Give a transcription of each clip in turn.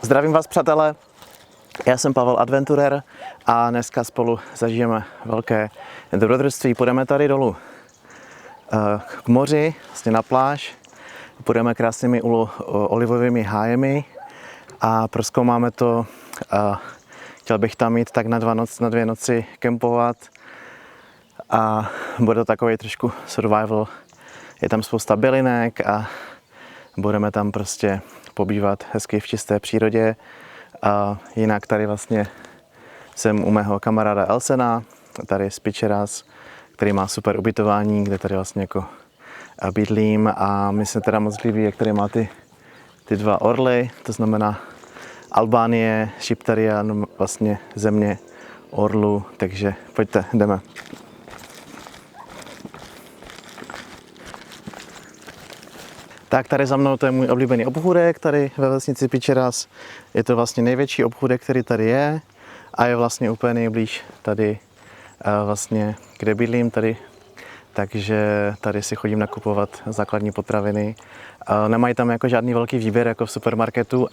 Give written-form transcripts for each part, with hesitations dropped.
Zdravím vás, přátelé, já jsem Pavel Adventurer a dneska spolu zažijeme velké dobrodružství. Půjdeme tady dolů k moři, vlastně na pláž, půjdeme krásnými olivovými hájemi a prozkoumáme to. Chtěl bych tam jít tak na 2 noci kempovat a bude to takový trošku survival. Je tam spousta bylinek a budeme tam prostě pobývat hezky v čisté přírodě. A jinak tady vlastně jsem u mého kamaráda Elsena, tady z Pitcheras, který má super ubytování, kde tady vlastně jako bydlím a mi se teda moc líbí, jak tady má ty 2 orly, to znamená Albánie, Šiptaria, vlastně země orlu, takže pojďte, jdeme. Tak tady za mnou to je můj oblíbený obchůdek tady ve vesnici Pitcheras. Je to vlastně největší obchůdek, který tady je a je vlastně úplně nejblíž tady vlastně, kde bydlím tady. Takže tady si chodím nakupovat základní potraviny. Nemají tam jako žádný velký výběr jako v supermarketu,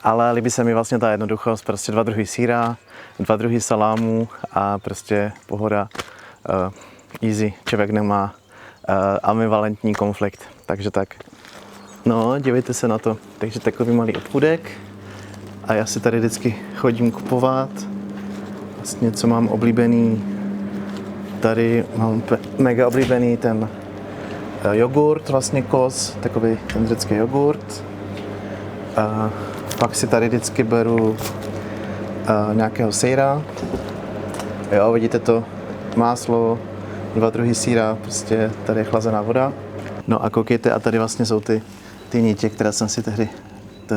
ale líbí se mi vlastně ta jednoduchost, prostě 2 druhy sýra, 2 druhy salámu a prostě pohoda, easy, člověk nemá ambivalentní konflikt, takže tak. No, dívejte se na to. Takže takový malý obchůdek a já si tady vždycky chodím kupovat. Vlastně co mám oblíbený, tady mám mega oblíbený ten jogurt, vlastně kos, takový ten řecký jogurt. Pak si tady vždycky beru nějakého sejra. Jo, vidíte to, máslo, 2 druhy sýra, prostě tady je chlazená voda. No a koukejte, a tady vlastně jsou ty nitě, které jsem si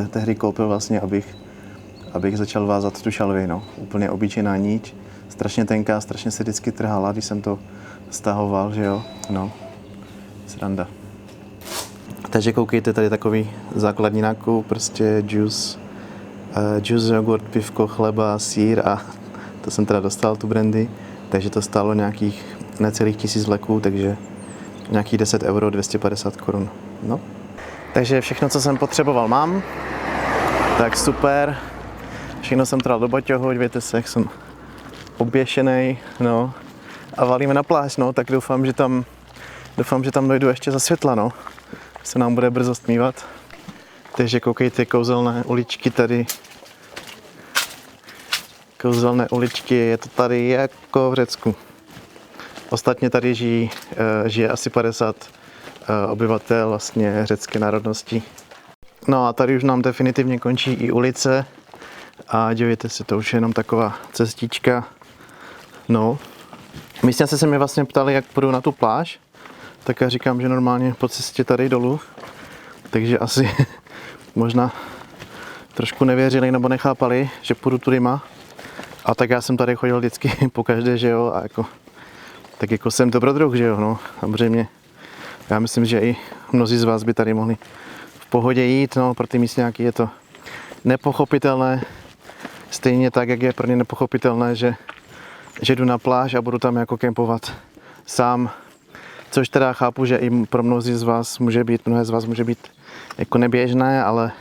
tehdy koupil vlastně, abych začal vázat tu šalvi, no. Úplně obyčejná niť, strašně tenká, strašně se vždycky trhala, když jsem to stahoval, že jo, no, sranda. Takže koukejte, tady takový základní nákup, prostě juice, jogurt, pivko, chleba, sýr a to jsem teda dostal, tu brandy, takže to stálo nějakých necelých 1000 leků, takže nějakých 10 euro, 250 korun. No. Takže všechno, co jsem potřeboval, mám. Tak super. Všechno jsem dal do baťohu, dívejte se, jak jsem oběšenej, no. A valíme na pláž, no, tak doufám, že tam dojdu ještě za světla, no. Se nám bude brzo stmívat. Takže koukejte, kouzelné uličky tady. Kouzelné uličky, je to tady jako v Řecku. Ostatně tady žije asi 50 obyvatel vlastně řecké národnosti. No a tady už nám definitivně končí i ulice a dívejte se, to už je jenom taková cestička. No, místňáci se mi vlastně ptali, jak půjdu na tu pláž, tak já říkám, že normálně po cestě tady dolů, takže asi možná trošku nevěřili nebo nechápali, že půjdu tudyma. A tak já jsem tady chodil vždycky po každé, že jo, a tak jako jsem dobrodruh, že jo, no, samozřejmě. Já myslím, že i mnozí z vás by tady mohli v pohodě jít, no, pro ty místňáky je to nepochopitelné, stejně tak, jak je pro ně nepochopitelné, že jdu na pláž a budu tam jako kempovat sám, což teda chápu, že i pro mnohé z vás může být jako neběžné, ale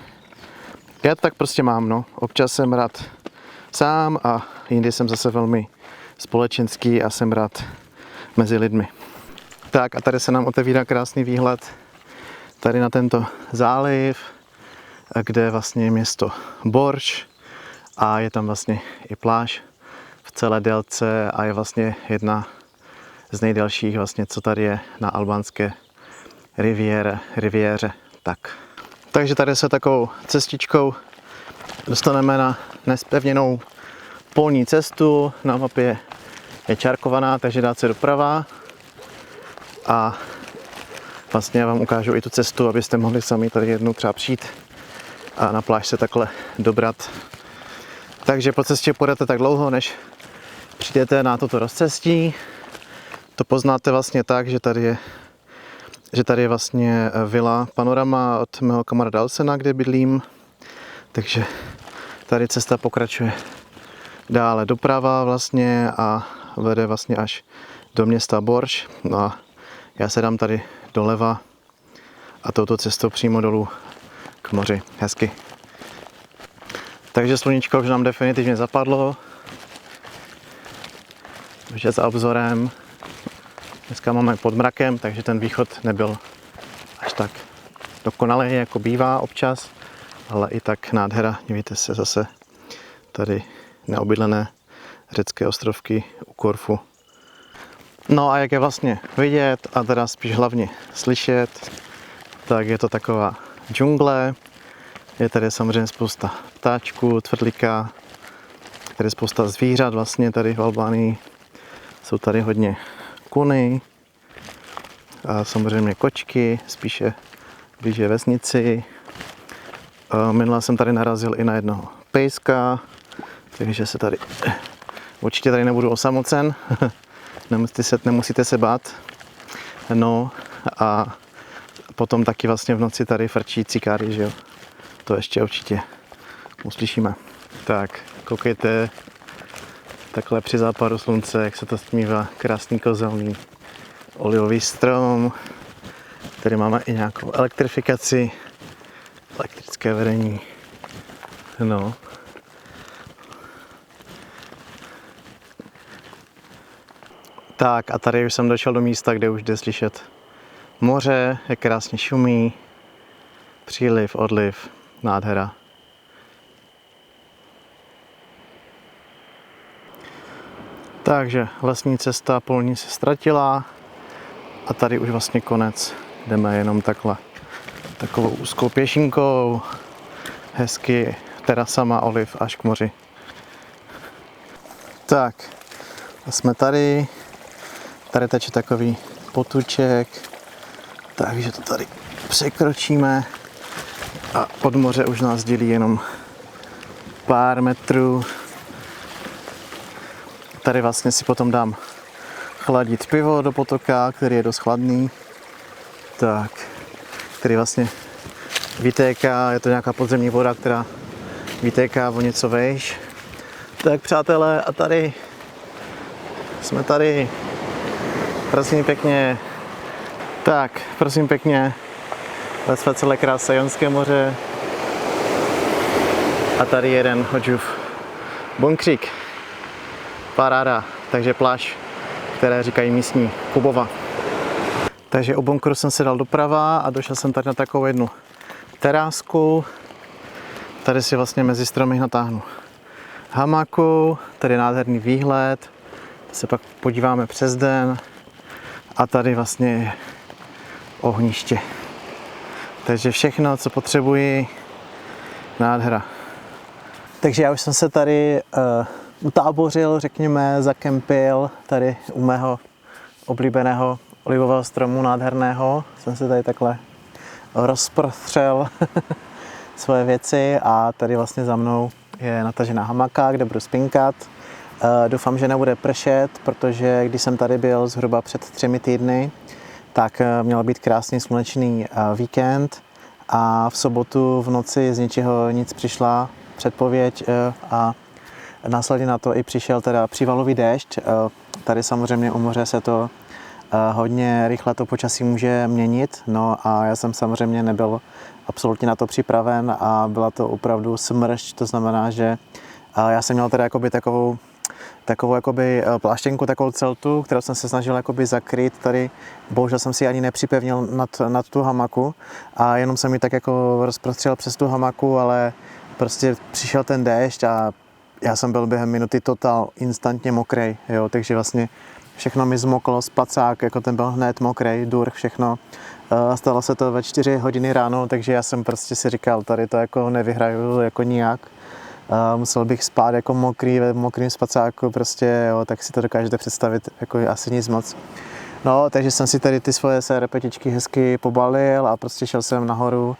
já to tak prostě mám, no, občas jsem rád sám a jindy jsem zase velmi společenský a jsem rád mezi lidmi. Tak a tady se nám otevírá krásný výhled tady na tento záliv, kde je vlastně město Borč a je tam vlastně i pláž v celé délce a je vlastně jedna z nejdelších vlastně, co tady je na albánské riviéře. Takže tady se takovou cestičkou dostaneme na nespevněnou polní cestu, na mapě je čárkovaná, takže dát se doprava a vlastně já vám ukážu i tu cestu, abyste mohli sami tady jednou třeba přijít a na pláž se takhle dobrat. Takže po cestě půjdete tak dlouho, než přijdete na toto rozcestí. To poznáte vlastně tak, že tady je vlastně vila Panorama od mého kamaráda Elsena, kde bydlím. Takže tady cesta pokračuje dále doprava vlastně a vede vlastně až do města Borč. No a já se dám tady doleva a touto cestou přímo dolů k moři. Hezky. Takže sluníčko už nám definitivně zapadlo. Už je za obzorem. Dneska máme pod mrakem, takže ten východ nebyl až tak dokonalý, jako bývá občas. Ale i tak nádhera, dívejte se zase tady neobydlené řecké ostrovky u Korfu. No a jak je vlastně vidět a teda spíš hlavně slyšet, tak je to taková džungle. Je tady samozřejmě spousta ptáčků, tvrdlíka, tady spousta zvířat vlastně tady v Albánii. Jsou tady hodně kuny a samozřejmě kočky, spíše blíže vesnici. Minule jsem tady narazil i na jednoho pejska, takže se tady určitě tady nebudu osamocen. Nemusíte se bát. No a potom taky vlastně v noci tady frčí cikáry, že jo. To ještě určitě uslyšíme. Tak, koukejte, takhle při západu slunce, jak se to stmívá, krásný kozelný olivový strom. Tady máme i nějakou elektrifikaci, elektrické vedení. No. Tak a tady už jsem došel do místa, kde už jde slyšet moře, jak krásně šumí, příliv, odliv, nádhera. Takže lesní cesta polní se ztratila a tady už vlastně konec. Jdeme jenom takhle, takovou úzkou pěšinkou, hezky terasama oliv až k moři. Tak, a jsme tady. Tady teče takový potůček, takže to tady překročíme a od moře už nás dělí jenom pár metrů. Tady vlastně si potom dám chladit pivo do potoka, který je dost chladný. Tak, který vlastně vytéká, je to nějaká podzemní voda, která vytéká o něco vejš. Tak přátelé, a tady jsme tady. Prosím pěkně, tak, prosím pěkně, ve své celé kráse Jonské moře a tady jeden Hodžův bunkřík, paráda, takže pláž, které říkají místní Kubova. Takže u bunkru jsem se dal doprava a došel jsem tady na takovou jednu terásku, tady si vlastně mezi stromy natáhnu hamaku, tady je nádherný výhled, se pak podíváme přes den. A tady vlastně je ohniště. Takže všechno, co potřebuji, nádhera. Takže já už jsem se tady utábořil, řekněme, zakempil tady u mého oblíbeného olivového stromu nádherného. Jsem se tady takhle rozprostřel svoje věci a tady vlastně za mnou je natažená hamaka, kde budu spinkat. Doufám, že nebude pršet, protože když jsem tady byl zhruba před 3 týdny, tak měl být krásný slunečný víkend a v sobotu v noci z ničeho nic přišla předpověď a následně na to i přišel teda přívalový déšť. Tady samozřejmě u moře se to hodně rychle to počasí může měnit, no a já jsem samozřejmě nebyl absolutně na to připraven a byla to opravdu smršť, to znamená, že já jsem měl teda jakoby takovou jakoby pláštěnku, takovou celtu, kterou jsem se snažil jakoby zakrýt tady. Bohužel jsem si ani nepřipevnil nad tu hamaku a jenom jsem ji tak jako rozprostřel přes tu hamaku, ale prostě přišel ten déšť a já jsem byl během minuty totál instantně mokrej, jo, takže vlastně všechno mi zmoklo, spacák, jako ten byl hned mokrej, durch, všechno. Stalo se to ve 4 hodiny ráno, takže já jsem prostě si říkal, tady to jako nevyhraju jako nijak. Musel bych spát jako mokrý, ve mokrým spacáku, prostě, jo, tak si to dokážete představit, jako asi nic moc. No, takže jsem si tady ty svoje repetičky hezky pobalil a prostě šel jsem nahoru,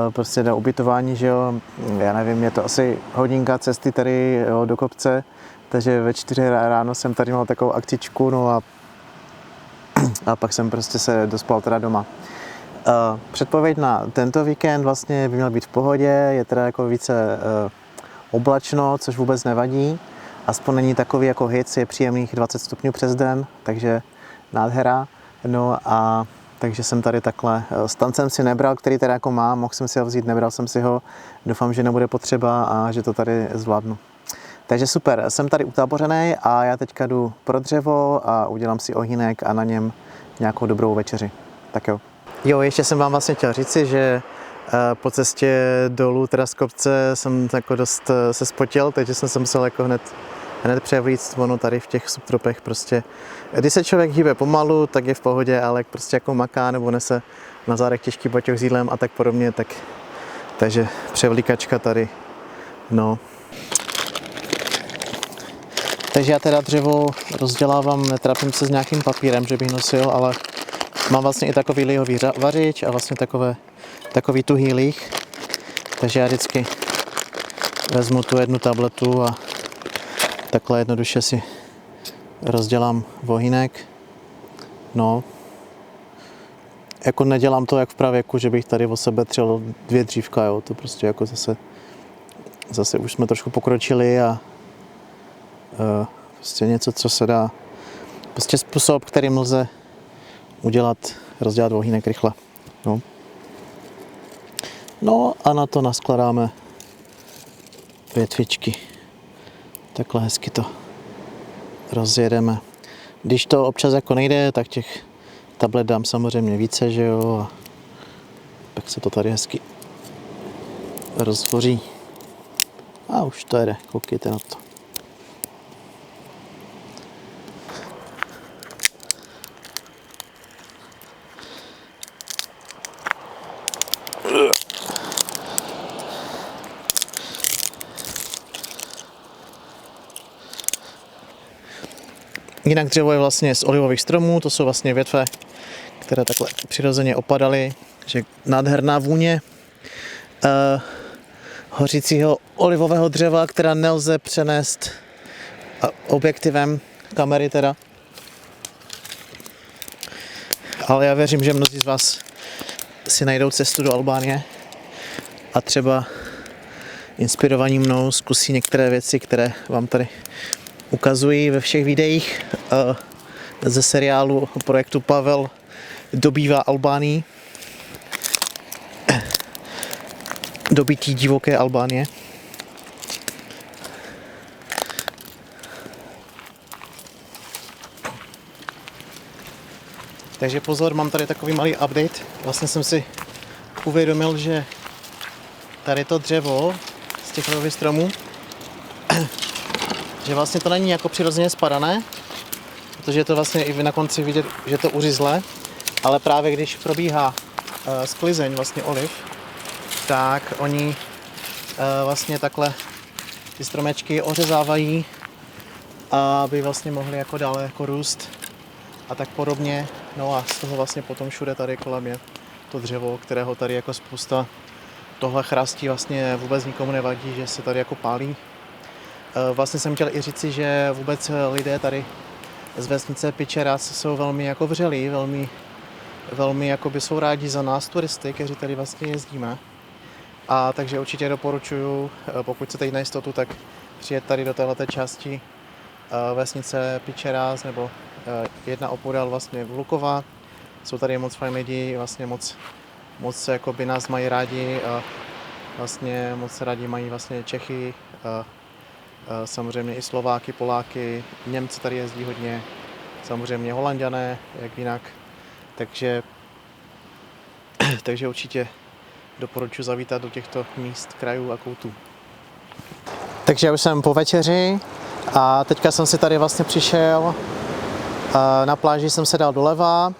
prostě do ubytování, že jo, já nevím, je to asi hodinka cesty tady, jo, do kopce, takže ve 4 ráno jsem tady měl takovou akcičku, no a pak jsem prostě se dospal teda doma. Předpověď na tento víkend vlastně by měl být v pohodě, je teda jako více oblačno, což vůbec nevadí. Aspoň není takový jako hic, je příjemných 20 stupňů přes den, takže nádhera. No a Takže jsem tady takhle, stan jsem si nebral, který tady jako mám, mohl jsem si ho vzít, nebral jsem si ho, doufám, že nebude potřeba a že to tady zvládnu. Takže super, jsem tady utábořený a já teďka jdu pro dřevo a udělám si ohýnek a na něm nějakou dobrou večeři. Tak jo. Jo, ještě jsem vám vlastně chtěl říci, že po cestě dolů teda z kopce jsem jako dost se spotil, takže jsem se musel jako hned převlíct, ono tady v těch subtropech prostě. Když se člověk hýbe pomalu, tak je v pohodě, ale prostě jako maká nebo nese na zádech těžký baťoch s jídlem a tak podobně, takže převlíkačka tady, no. Takže já teda dřevo rozdělávám, netrápím se s nějakým papírem, že bych nosil, ale mám vlastně i takový lihový vařič a vlastně takový tuhý líh. Takže já vždycky vezmu tu jednu tabletu a takhle jednoduše si rozdělám ohýnek. No. Jako nedělám to jak v pravěku, že bych tady o sebe třel 2 dřívka, jo. To prostě jako zase už jsme trošku pokročili a prostě něco, co se dá, prostě způsob, kterým lze rozdělat ohýnek rychle. No a na to naskladáme větvičky. Takhle hezky to rozjedeme. Když to občas jako nejde, tak těch tablet dám samozřejmě více, že jo, a pak se to tady hezky roztvoří. A už to jede, koukejte na to. Jinak dřevo je vlastně z olivových stromů, to jsou vlastně větve, které takhle přirozeně opadaly, že nádherná vůně hořícího olivového dřeva, která nelze přenést objektivem kamery teda. Ale já věřím, že mnozí z vás si najdou cestu do Albánie a třeba inspirovaní mnou zkusí některé věci, které vám tady ukazují ve všech videích ze seriálu projektu Pavel dobývá Albánii. Dobytí divoké Albánie. Takže pozor, mám tady takový malý update. Vlastně jsem si uvědomil, že tady to dřevo z těch olivových stromů, že vlastně to není jako přirozeně spadané, protože je to vlastně i na konci vidět, že to uřízlé, ale právě když probíhá sklizeň vlastně oliv, tak oni vlastně takhle ty stromečky ořezávají, aby vlastně mohli jako dále jako růst a tak podobně. No a z toho vlastně potom všude tady kolem je to dřevo, kterého tady jako spousta. Tohle chrastí vlastně vůbec nikomu nevadí, že se tady jako pálí. Vlastně jsem chtěl i říci, že vůbec lidé tady z vesnice Pičeras jsou velmi jako vřelí, velmi jakoby jsou rádi za nás turisty, kteří tady vlastně jezdíme. A takže určitě doporučuju, pokud chcete jít na jistotu, tak přijet tady do této části vesnice Pičeras nebo jedna opodál vlastně Vlukova. Jsou tady moc fajn lidi, vlastně moc jakoby nás mají rádi a vlastně moc rádi mají vlastně Čechy, samozřejmě i Slováky, Poláky, Němci tady jezdí hodně, samozřejmě Holanďané, jak jinak, takže určitě doporučuji zavítat do těchto míst, krajů a koutů. Takže já už jsem po večeři a teďka jsem si tady vlastně přišel, na pláži jsem se dal doleva,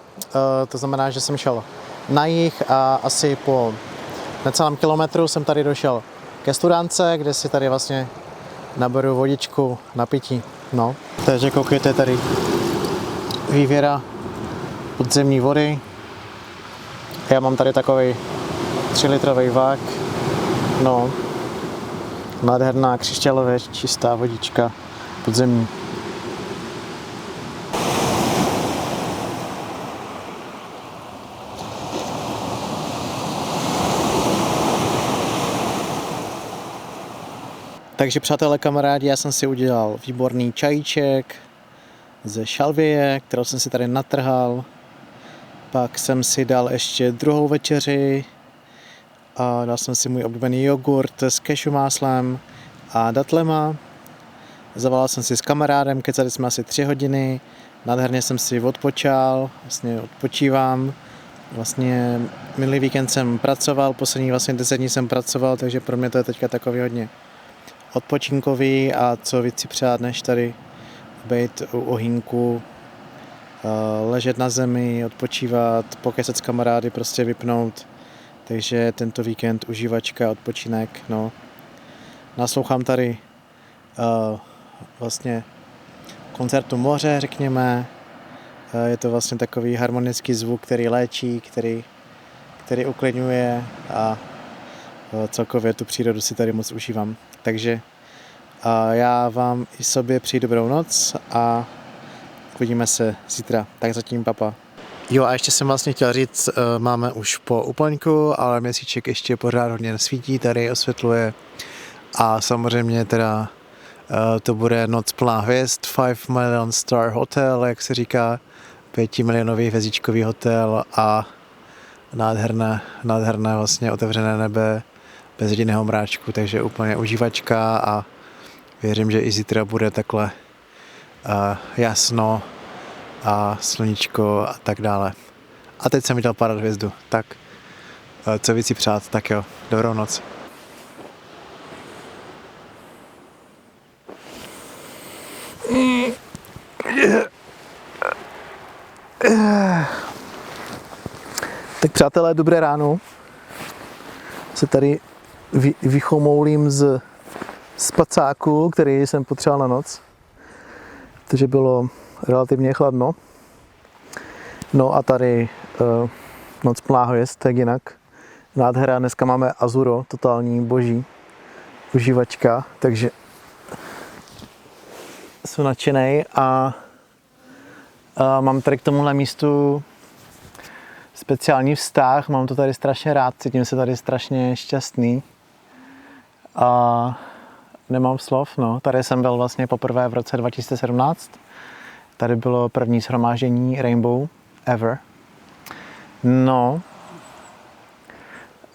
to znamená, že jsem šel na jih a asi po necelém kilometru jsem tady došel ke Studánce, kde si tady vlastně naberu vodičku na pití. No, takže koukejte tady vývěra podzemní vody. Já mám tady takový 3-litrový vák. No, nádherná křišťálově čistá vodička podzemní. Takže přátelé, kamarádi, já jsem si udělal výborný čajíček ze šalvěje, kterou jsem si tady natrhal. Pak jsem si dal ještě druhou večeři a dal jsem si můj oblíbený jogurt s cashew máslem a datlema. Zavolal jsem si s kamarádem, kecali jsme asi 3 hodiny, nádherně jsem si odpočal, vlastně odpočívám. Vlastně minulý víkend jsem pracoval, poslední vlastně 10 dní jsem pracoval, takže pro mě to je teďka takový hodně odpočinkový a co víc si přát, než tady být u ohýnku, ležet na zemi, odpočívat, pokecat s kamarády, prostě vypnout. Takže tento víkend užívačka, odpočinek, no. Naslouchám tady vlastně koncertu moře, řekněme. Je to vlastně takový harmonický zvuk, který léčí, který uklidňuje a celkově tu přírodu si tady moc užívám. Takže já vám i sobě přeji dobrou noc a uvidíme se zítra. Tak zatím papa. Jo a ještě jsem vlastně chtěl říct, máme už po úplňku, ale měsíček ještě pořád hodně svítí, tady osvětluje a samozřejmě teda to bude noc plná hvězd, 5 Million Star Hotel, jak se říká, 5 milionový hvězdičkový hotel a nádherné vlastně otevřené nebe bez jediného mráčku, takže úplně užívačka a věřím, že i zítra bude takhle jasno a sluníčko a tak dále. A teď jsem viděl pádat hvězdu, tak co víc si přát, tak jo, dobrou noc. Tak přátelé, dobré ráno. Se tady vychomoulím z spacáku, který jsem potřeboval na noc. Takže bylo relativně chladno. No a tady noc plná hvězd, tak jinak. Nádhera, dneska máme azuro, totální boží užívačka, takže jsem nadšenej a mám tady k tomuhle místu speciální vztah, mám to tady strašně rád, cítím se tady strašně šťastný a nemám slov, no. Tady jsem byl vlastně poprvé v roce 2017, tady bylo první shromáždění Rainbow ever, no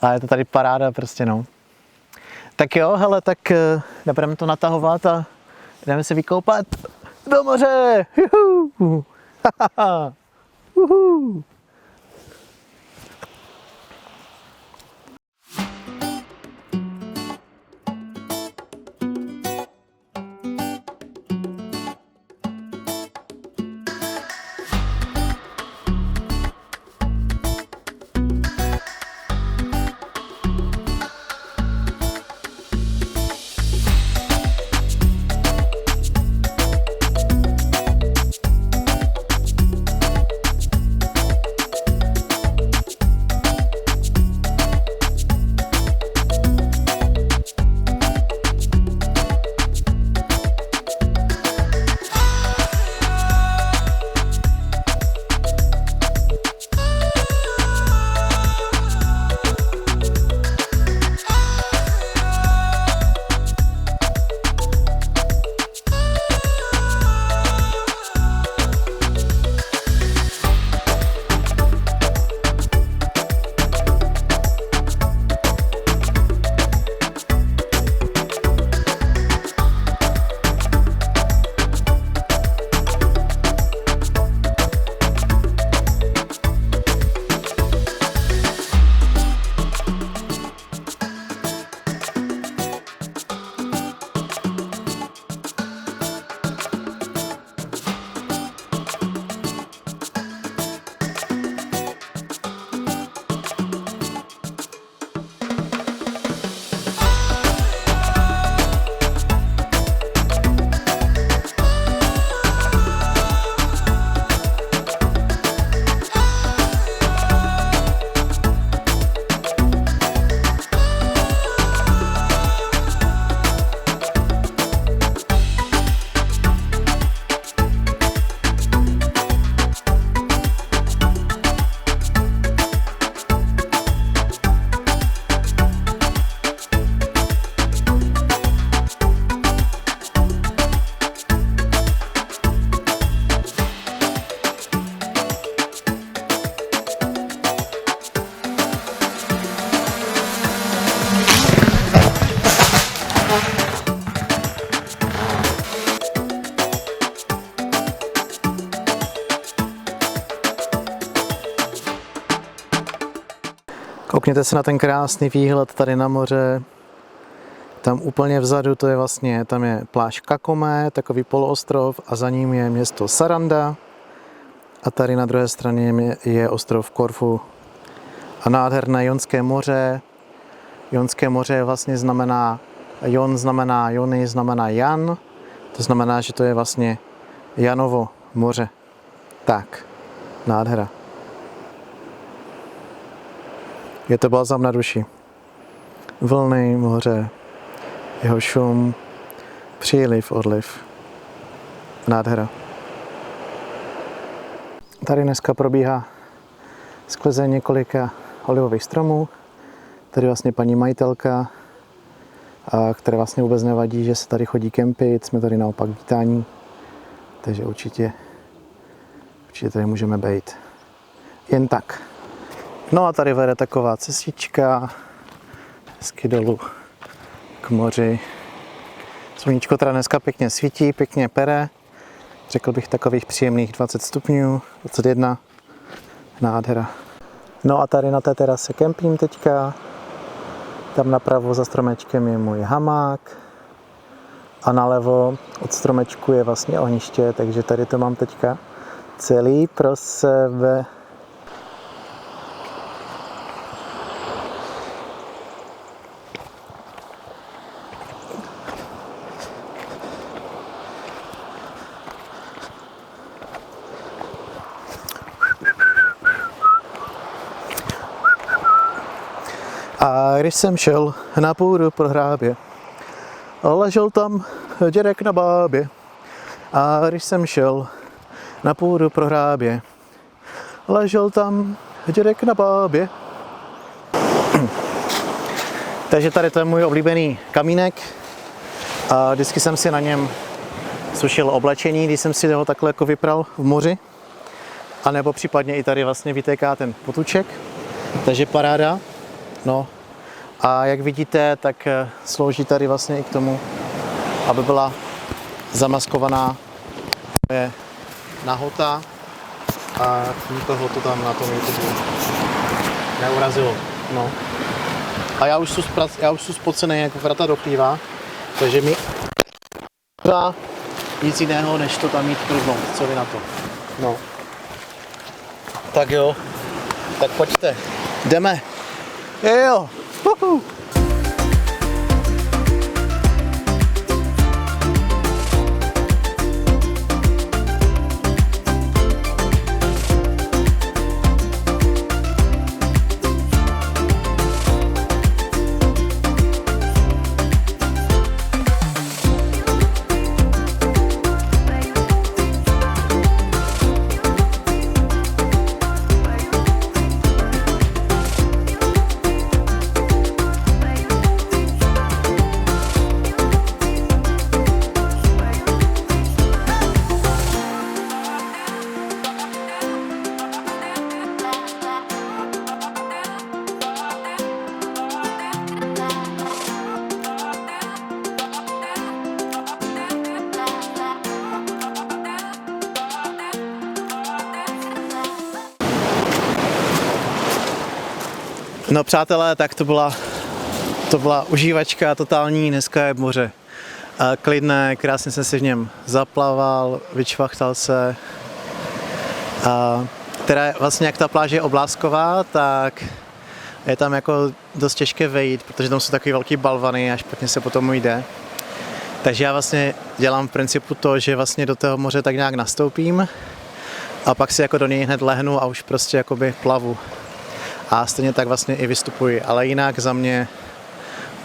a je to tady paráda prostě, no. Tak jo, hele, tak nebudeme to natahovat a jdeme se vykoupat do moře, juhu, uhu. Koukněte se na ten krásný výhled tady na moře. Tam úplně vzadu to je vlastně, tam je pláž Kakome, takový poloostrov a za ním je město Saranda. A tady na druhé straně je ostrov Korfu a nádherné Jonské moře. Jonské moře vlastně znamená, Jony znamená Jan, to znamená, že to je vlastně Janovo moře. Tak, nádhera. Je to balzam na duši. Vlny, moře, jeho šum, příliv, odliv. Nádhera. Tady dneska probíhá sklizení několika olivových stromů. Tady vlastně paní majitelka, které vlastně vůbec nevadí, že se tady chodí kempit, jsme tady naopak vítání. Takže určitě tady můžeme být jen tak. No a tady vede taková cestička hezky dolů k moři. Sluníčko teda dneska pěkně svítí, pěkně pere. Řekl bych takových příjemných 20 stupňů, 21. Nádhera. No a tady na té terase kempím teďka. Tam napravo za stromečkem je můj hamák. A nalevo od stromečku je vlastně ohniště, takže tady to mám teďka celý pro sebe. A když jsem šel na půdu pro hrábě, ležel tam dědek na bábě. A když jsem šel na půdu pro hrábě, ležel tam dědek na bábě. Takže tady to je můj oblíbený kamínek. A vždycky jsem si na něm sušil oblečení, když jsem si ho takhle jako vypral v moři. A nebo případně i tady vlastně vytéká ten potůček. Takže paráda. No. A jak vidíte, tak slouží tady vlastně i k tomu, aby byla zamaskovaná moje nahota a nikoho to tam na tom YouTube neurazilo. No. A já už jsem spocený jako vrata do chlíva, takže mi nic jiného, než to tam mít prudnout. Co vy na to? No. Tak jo, tak pojďte, jdeme. Jo. Woohoo! No přátelé, tak to byla užívačka totální, dneska je moře klidné, krásně jsem si v něm zaplaval, vyčvachtal se. Teda vlastně jak ta pláž je oblásková, tak je tam jako dost těžké vejít, protože tam jsou takový velký balvany a špatně se potom jde. Takže já vlastně dělám v principu to, že vlastně do toho moře tak nějak nastoupím a pak si jako do něj hned lehnu a už prostě jakoby plavu. A stejně tak vlastně i vystupuji, ale jinak za mě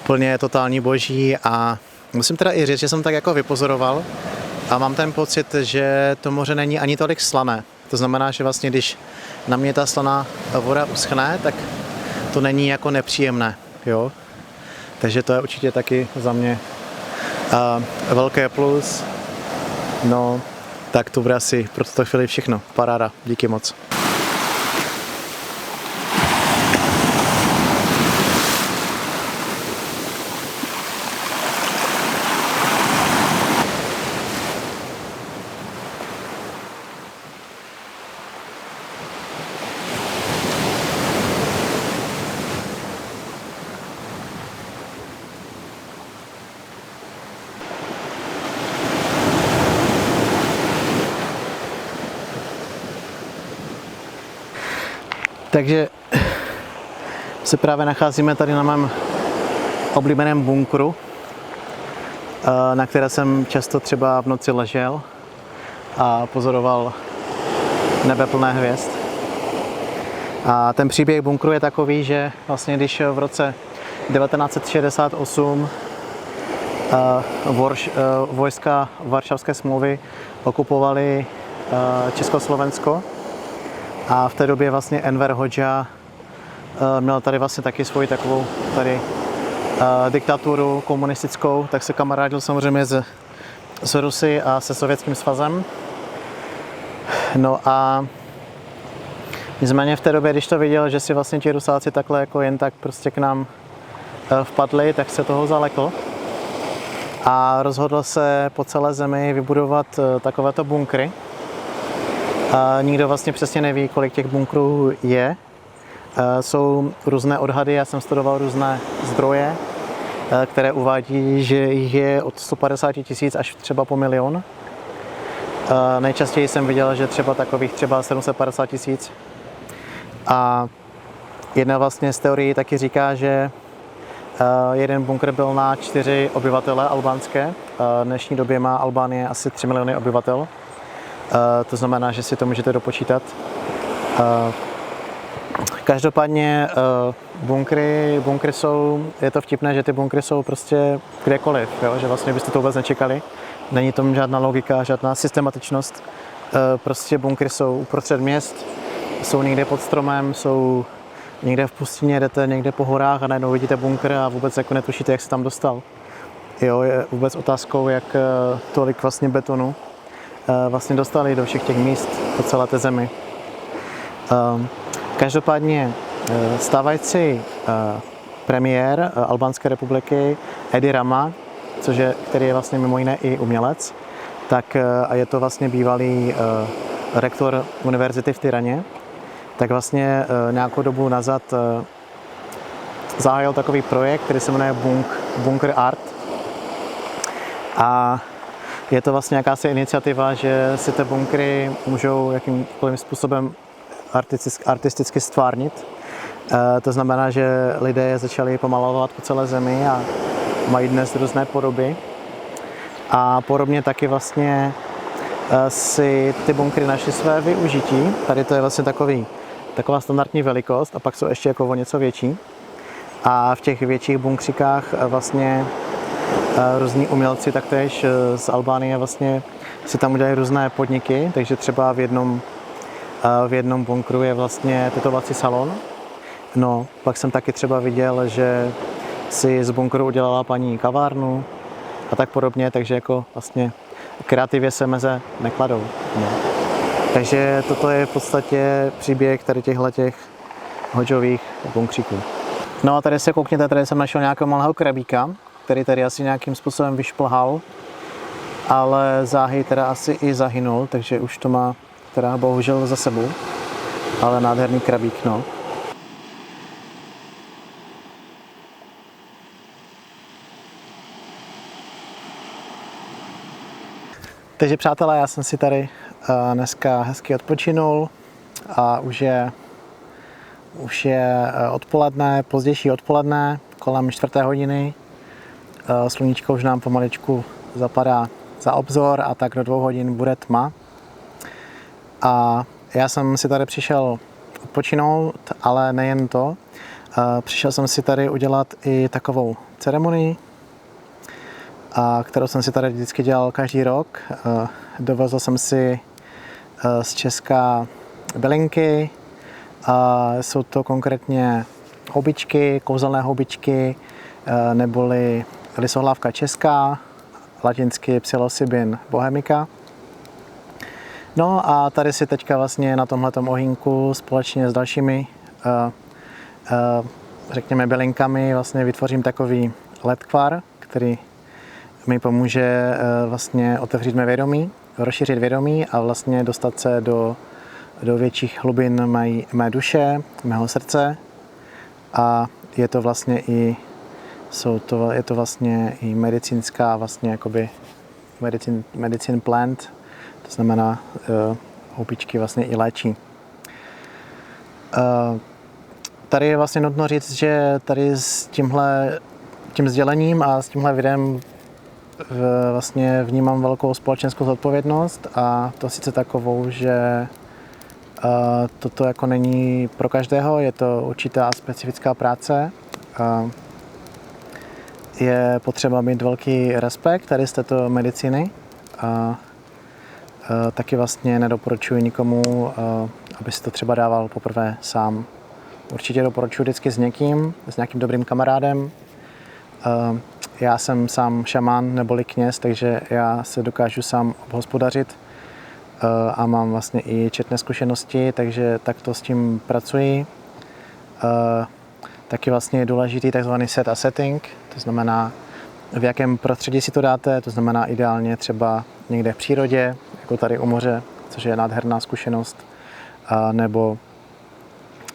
úplně totální boží a musím teda i říct, že jsem tak jako vypozoroval a mám ten pocit, že to moře není ani tolik slané. To znamená, že vlastně když na mě ta slaná voda uschne, tak to není jako nepříjemné, jo. Takže to je určitě taky za mě velké plus. No, tak to bude asi pro tuto chvíli všechno. Paráda, díky moc. Takže se právě nacházíme tady na mém oblíbeném bunkru, na které jsem často třeba v noci ležel a pozoroval nebe plné hvězd. A ten příběh bunkru je takový, že vlastně když v roce 1968 vojska Varšavské smlouvy okupovali Československo a v té době vlastně Enver Hodža měl tady vlastně taky svoji takovou tady diktaturu komunistickou, tak se kamarádil samozřejmě s Rusy a se Sovětským svazem. No a nicméně v té době, když to viděl, že si vlastně ti Rusáci takhle jako jen tak prostě k nám vpadli, tak se toho zalekl a rozhodl se po celé zemi vybudovat takovéto bunkry. Nikdo vlastně přesně neví, kolik těch bunkrů je. Jsou různé odhady, já jsem studoval různé zdroje, které uvádí, že jich je od 150 000 až třeba po 1 000 000. Nejčastěji jsem viděl, že třeba 750 000. A jedna vlastně z teorií taky říká, že jeden bunkr byl na 4 obyvatele albánské. V dnešní době má Albánie asi 3 miliony obyvatel. To znamená, že si to můžete dopočítat. Každopádně bunkry jsou, je to vtipné, že ty bunkry jsou prostě kdekoliv, jo? Že vlastně byste to vůbec nečekali. Není tam žádná logika, žádná systematičnost. Prostě bunkry jsou uprostřed měst, jsou někde pod stromem, jsou někde v pustině, jdete někde po horách a najednou vidíte bunkr a vůbec jako netušíte, jak se tam dostal. Jo, je vůbec otázkou, jak tolik vlastně betonu vlastně dostali do všech těch míst po celé té zemi. Každopádně stávající premiér Albánské republiky Edi Rama, který je vlastně mimo jiné i umělec, tak a je to vlastně bývalý rektor univerzity v Tyraně, tak vlastně nějakou dobu nazad zahájil takový projekt, který se jmenuje Bunker Art. A je to vlastně jakási iniciativa, že si ty bunkry můžou jakýmkoliv způsobem artisticky stvárnit. To znamená, že lidé je začali pomalovat po celé zemi a mají dnes různé podoby. A podobně taky vlastně si ty bunkry našly své využití. Tady to je vlastně taková standardní velikost a pak jsou ještě jako o něco větší. A v těch větších bunkříkách vlastně různí umělci taktéž z Albánie vlastně si tam udělají různé podniky, takže třeba v jednom bunkru je vlastně tetovací salon. No, pak jsem taky třeba viděl, že si z bunkru udělala paní kavárnu a tak podobně, takže jako vlastně kreativě se meze nekladou. No. Takže toto je v podstatě příběh tady těch Hodžových bunkříků. No a tady se koukněte, tady jsem našel nějakého malého krabíka, který tady asi nějakým způsobem vyšplhal, ale záhy teda asi i zahynul, takže už to má teda bohužel za sebou, ale nádherný krabík, no. Takže přátelé, já jsem si tady dneska hezky odpočinul a už je odpoledne, pozdější odpoledne, kolem 4. hodiny. Sluníčko už nám pomaličku zapadá za obzor a tak do 2 hodin bude tma. A já jsem si tady přišel odpočinout, ale nejen to. Přišel jsem si tady udělat i takovou ceremonii, kterou jsem si tady vždycky dělal každý rok. Dovezl jsem si z Česka bylinky. Jsou to konkrétně houbičky, kouzelné houbičky, neboli lisohlávka česká, latinsky Psilocybin bohemica. No a tady si teďka vlastně na tomhletom ohýnku společně s dalšími řekněme bylinkami vlastně vytvořím takový ledkvar, který mi pomůže vlastně otevřít mé vědomí, rozšířit vědomí a vlastně dostat se do větších hlubin mé duše, mého srdce. A je to vlastně je to vlastně i medicínská vlastně jakoby medicine plant, to znamená houbičky vlastně i léčí. Tady je vlastně nutno říct, že tady s tím sdělením a s tímhle videem vlastně vnímám velkou společenskou zodpovědnost, a to sice takovou, že toto jako není pro každého, je to určitá specifická práce. Je potřeba mít velký respekt tady z této medicíny. Taky vlastně nedoporučuji nikomu, aby si to třeba dával poprvé sám. Určitě doporučuji vždycky s někým, s nějakým dobrým kamarádem. Já jsem sám šamán neboli kněz, takže já se dokážu sám obhospodařit a mám vlastně i četné zkušenosti, takže takto s tím pracuji. Taky vlastně je důležitý takzvaný set a setting, to znamená, v jakém prostředí si to dáte, to znamená ideálně třeba někde v přírodě, jako tady u moře, což je nádherná zkušenost, nebo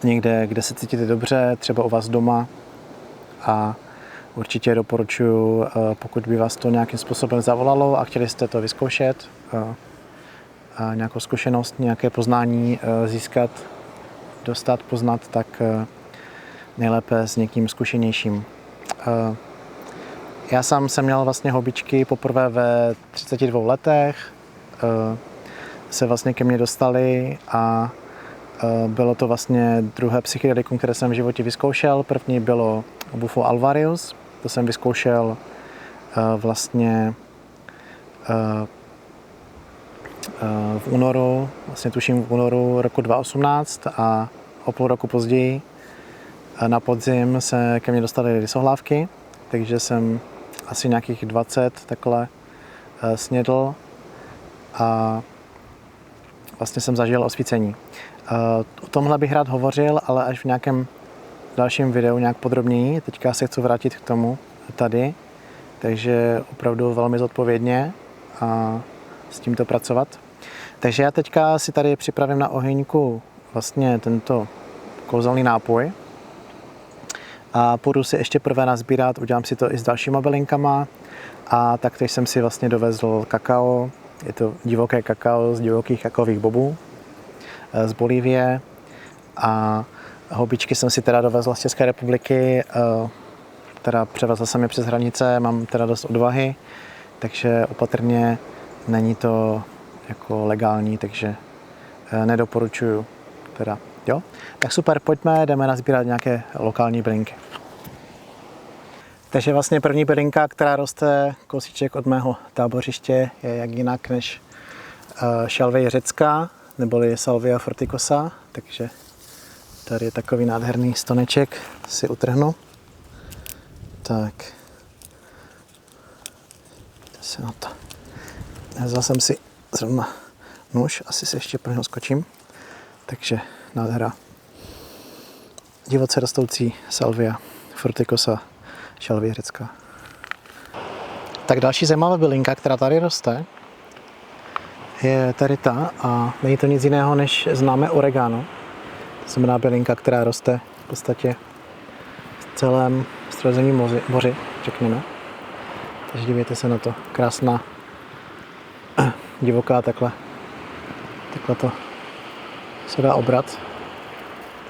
někde, kde se cítíte dobře, třeba u vás doma. A určitě doporučuji, pokud by vás to nějakým způsobem zavolalo a chtěli jste to vyzkoušet, a nějakou zkušenost, nějaké poznání získat, dostat, poznat, tak nejlépe s někým zkušenějším. Já sám jsem měl vlastně houbičky poprvé ve 32 letech, se vlastně ke mně dostali a bylo to vlastně druhé psychedelikum, které jsem v životě vyzkoušel. První bylo Bufo alvarius, to jsem vyzkoušel vlastně v únoru, vlastně tuším v únoru roku 2018, a o půl roku později na podzim se ke mně dostaly rysohlávky, takže jsem asi nějakých 20 takhle snědl a vlastně jsem zažil osvícení. O tomhle bych rád hovořil, ale až v nějakém dalším videu nějak podrobněji. Teďka se chci vrátit k tomu tady, takže opravdu velmi zodpovědně a s tímto pracovat. Takže já teďka si tady připravím na ohýňku vlastně tento kouzelný nápoj a půjdu si ještě prvé nazbírat, udělám si to i s dalšíma bylinkama, a taktéž jsem si vlastně dovezl kakao. Je to divoké kakao z divokých kakaových bobů z Bolívie, a houbičky jsem si teda dovezl z České republiky, teda převezl jsem je přes hranice, mám teda dost odvahy, takže opatrně, není to jako legální, takže nedoporučuju teda, jo. Tak super, jdeme nazbírat nějaké lokální bylinky. Takže vlastně první bylinka, která roste kousíček od mého tábořiště, je jak jinak než šalvěj řecká, neboli Salvia forticosa, takže tady je takový nádherný stoneček, si utrhnu. Tak, se na to. Vzal jsem si zrovna nůž, asi se ještě pro něho skočím. Takže nádhera. Divoce rostoucí Salvia forticosa, šalvěj řecká. Tak další zajímavá bylinka, která tady roste, je tady ta, a není to nic jiného, než známe oregano. To znamená bylinka, která roste v podstatě v celém Středozemním moři, řekněme. Takže dívejte se na to, krásná, divoká, takhle to se dá obrat.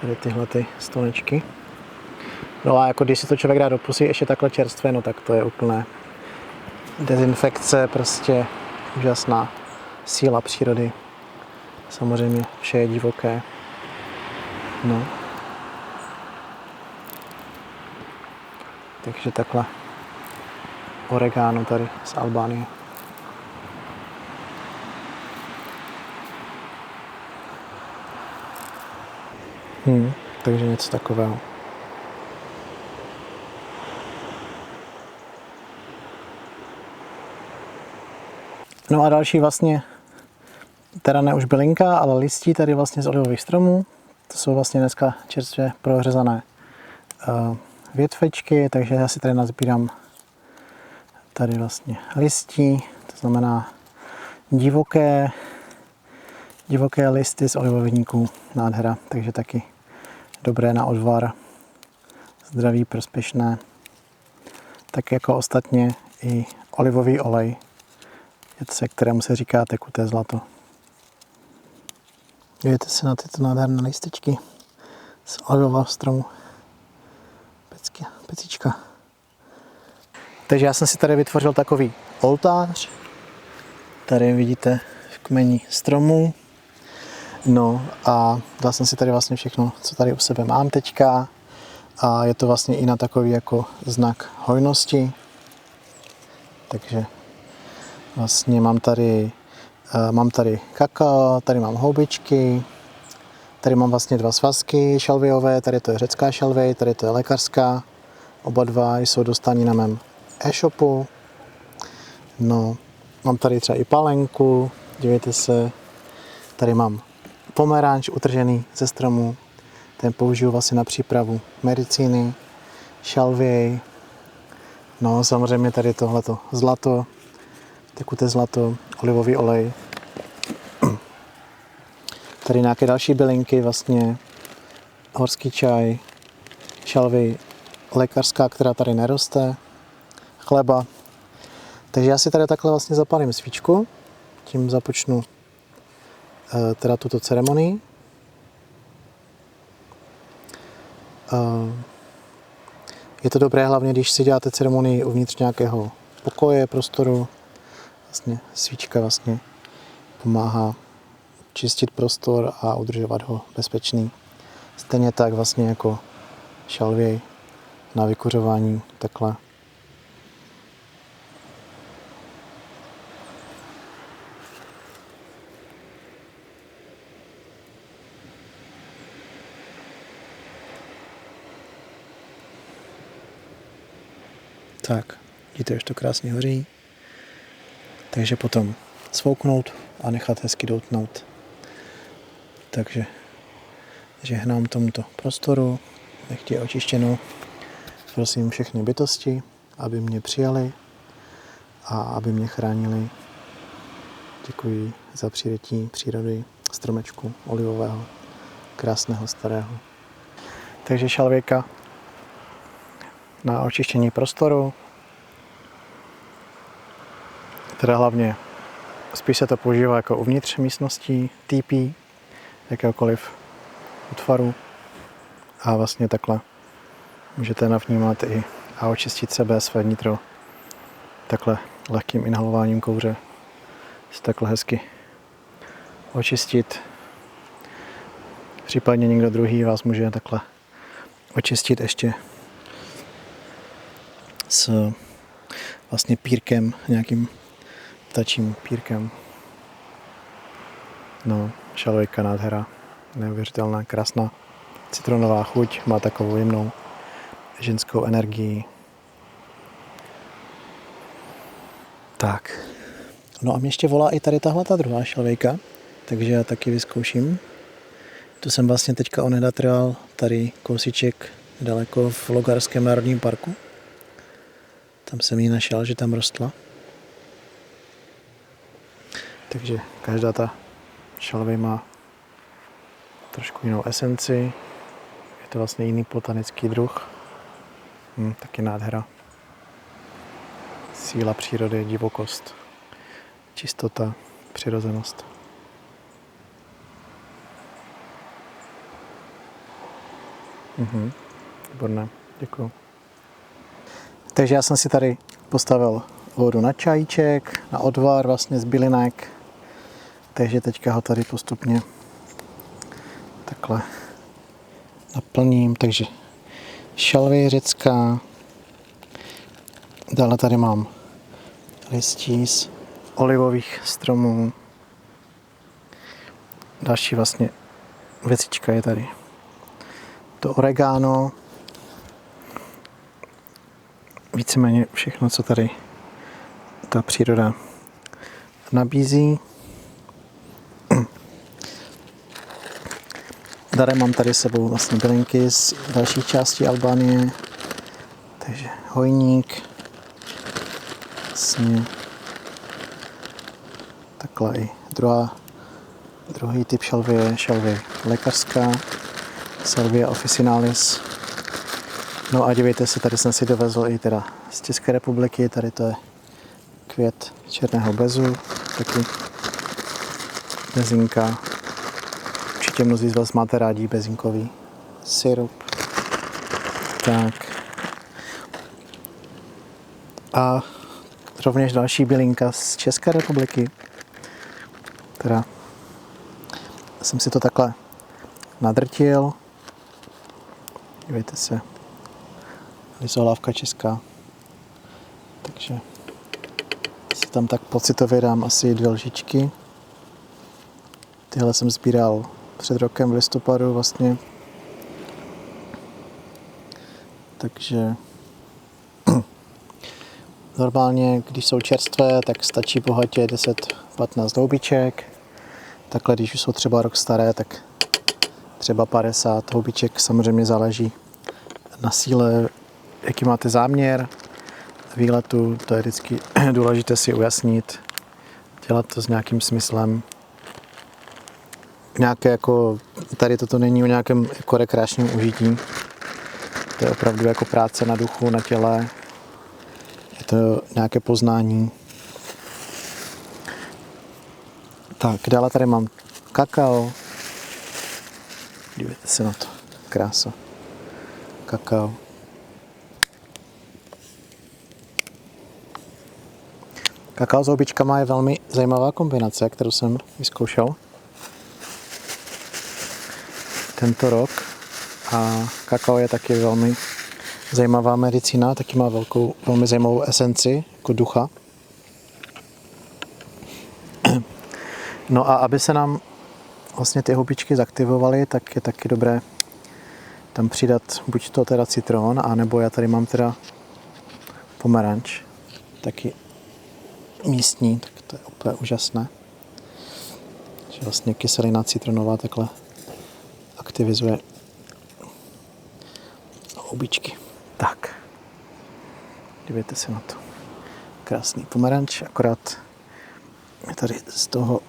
Tady tyhle ty stonečky. No a jako když si to člověk dá do pusy ještě takhle čerstvé, no tak to je úplné dezinfekce, prostě úžasná síla přírody. Samozřejmě vše je divoké. No. Takže takhle oregano tady z Albánie. Takže něco takového. No a další vlastně, teda ne už bylinka, ale listí tady vlastně z olivových stromů. To jsou vlastně dneska čerstvě prořezané větvečky, takže já si tady nazbírám tady vlastně listí, to znamená divoké listy z olivovníků, nádhera, takže taky dobré na odvar, zdraví, prospěšné. Tak jako ostatně i olivový olej, kterému se říká tekuté zlato. Dívejte se na tyto nádherné lističky. z olivového stromu. Pecička. Takže já jsem si tady vytvořil takový oltář. Tady vidíte v kmeni stromu. No a dal jsem si tady vlastně všechno, co tady u sebe mám teďka. A je to vlastně i na takový jako znak hojnosti. Takže vlastně mám tady kakao, tady mám houbičky, tady mám vlastně 2 svazky šalvějové, tady to je řecká šalvěj, tady to je lékařská. Oba dva jsou dostání na mém e-shopu. No, mám tady třeba i palenku, dívejte se, tady mám pomeranč utržený ze stromu, ten použiju vlastně na přípravu medicíny, šalvěj, no samozřejmě tady tohleto zlato, tekuté zlato, olivový olej, tady nějaké další bylinky, vlastně horský čaj, šalvěj, lékařská, která tady neroste, chleba. Takže já si tady takhle vlastně zapálím svíčku, tím započnu teda tuto ceremonii. Je to dobré hlavně, když si děláte ceremonii uvnitř nějakého pokoje, prostoru. Vlastně svíčka vlastně pomáhá čistit prostor a udržovat ho bezpečný. Stejně tak vlastně jako šalvěj na vykuřování takhle. Tak, vidíte, už to krásně hoří. Takže potom svouknout a nechat hezky doutnout. Takže žehnám tomuto prostoru, nechť je očištěno. Prosím všechny bytosti, aby mě přijali a aby mě chránili. Děkuji za přijetí přírody, stromečku olivového, krásného starého. Takže šalvějka na očištění prostoru. Teda hlavně spíš se to používá jako uvnitř místností, týpí, jakéhokoliv útvaru. A vlastně takhle můžete navnímat i a očistit sebe, své vnitro takhle lehkým inhalováním kouře. Si takhle hezky očistit. Případně někdo druhý vás může takhle očistit ještě s vlastně pírkem, nějakým ptačím pírkem. No, šalvějka nádhera, neuvěřitelná, krásná, citronová chuť, má takovou jemnou ženskou energii. Tak, no a mě ještě volá i tady tahle ta druhá šalvějka, takže já taky vyzkouším. Tu jsem vlastně teďka onedatoval tady kousíček daleko v Logarském národním parku. Tam jsem ji našel, že tam rostla. Takže každá ta šalvěj má trošku jinou esenci. Je to vlastně jiný botanický druh. Taky nádhera. Síla přírody, divokost, čistota, přirozenost. Výborné, děkuju. Takže já jsem si tady postavil vodu na čajíček, na odvar vlastně z bylinek. Takže teďka ho tady postupně takhle naplním. Takže šalvěj řecká. Dále tady mám listí z olivových stromů. Další vlastně věcička je tady. To oregano. Víceméně všechno, co tady ta příroda nabízí. Dále mám tady s sebou vlastně bylinky z dalších částí Albánie. Takže hojník. Vlastně takhle i druhý typ šalvěj lékařská, Salvia officinalis. No a dívejte se, tady jsem si dovezl i teda z České republiky, tady to je květ černého bezu, taky bezinka. Určitě mnozí z vás máte rádi bezinkový syrup. Tak. A rovněž další bylinka z České republiky, která jsem si to takhle nadrtil. Dívejte se, lisohlávka česká. Takže si tam tak pocitově dám asi 2 lžičky. Tyhle jsem sbíral před rokem v listopadu vlastně. Takže normálně, když jsou čerstvé, tak stačí bohatě 10-15 houbiček. Takhle, když už jsou třeba rok staré, tak třeba 50 houbiček. Samozřejmě záleží na síle, jaký máte záměr výletu. To je vždycky důležité si ujasnit. Dělat to s nějakým smyslem. Nějaké jako, tady toto není o nějakém jako rekreačním užití. To je opravdu jako práce na duchu, na těle. Je to nějaké poznání. Tak, dále tady mám kakao. Dívejte se na to. Krása. Kakao. Kakao s houbičkama je velmi zajímavá kombinace, kterou jsem vyzkoušel tento rok. A kakao je taky velmi zajímavá medicína, taky má velmi zajímavou esenci, jako ducha. No a aby se nám vlastně ty houbičky zaktivovaly, tak je taky dobré tam přidat buď to teda citron, anebo já tady mám teda pomeranč, taky místní, tak to je úplně úžasné. Že vlastně kyselina citronová takhle aktivizuje houbičky. Tak, dívejte se na to. Krásný pomeranč, akorát je tady z toho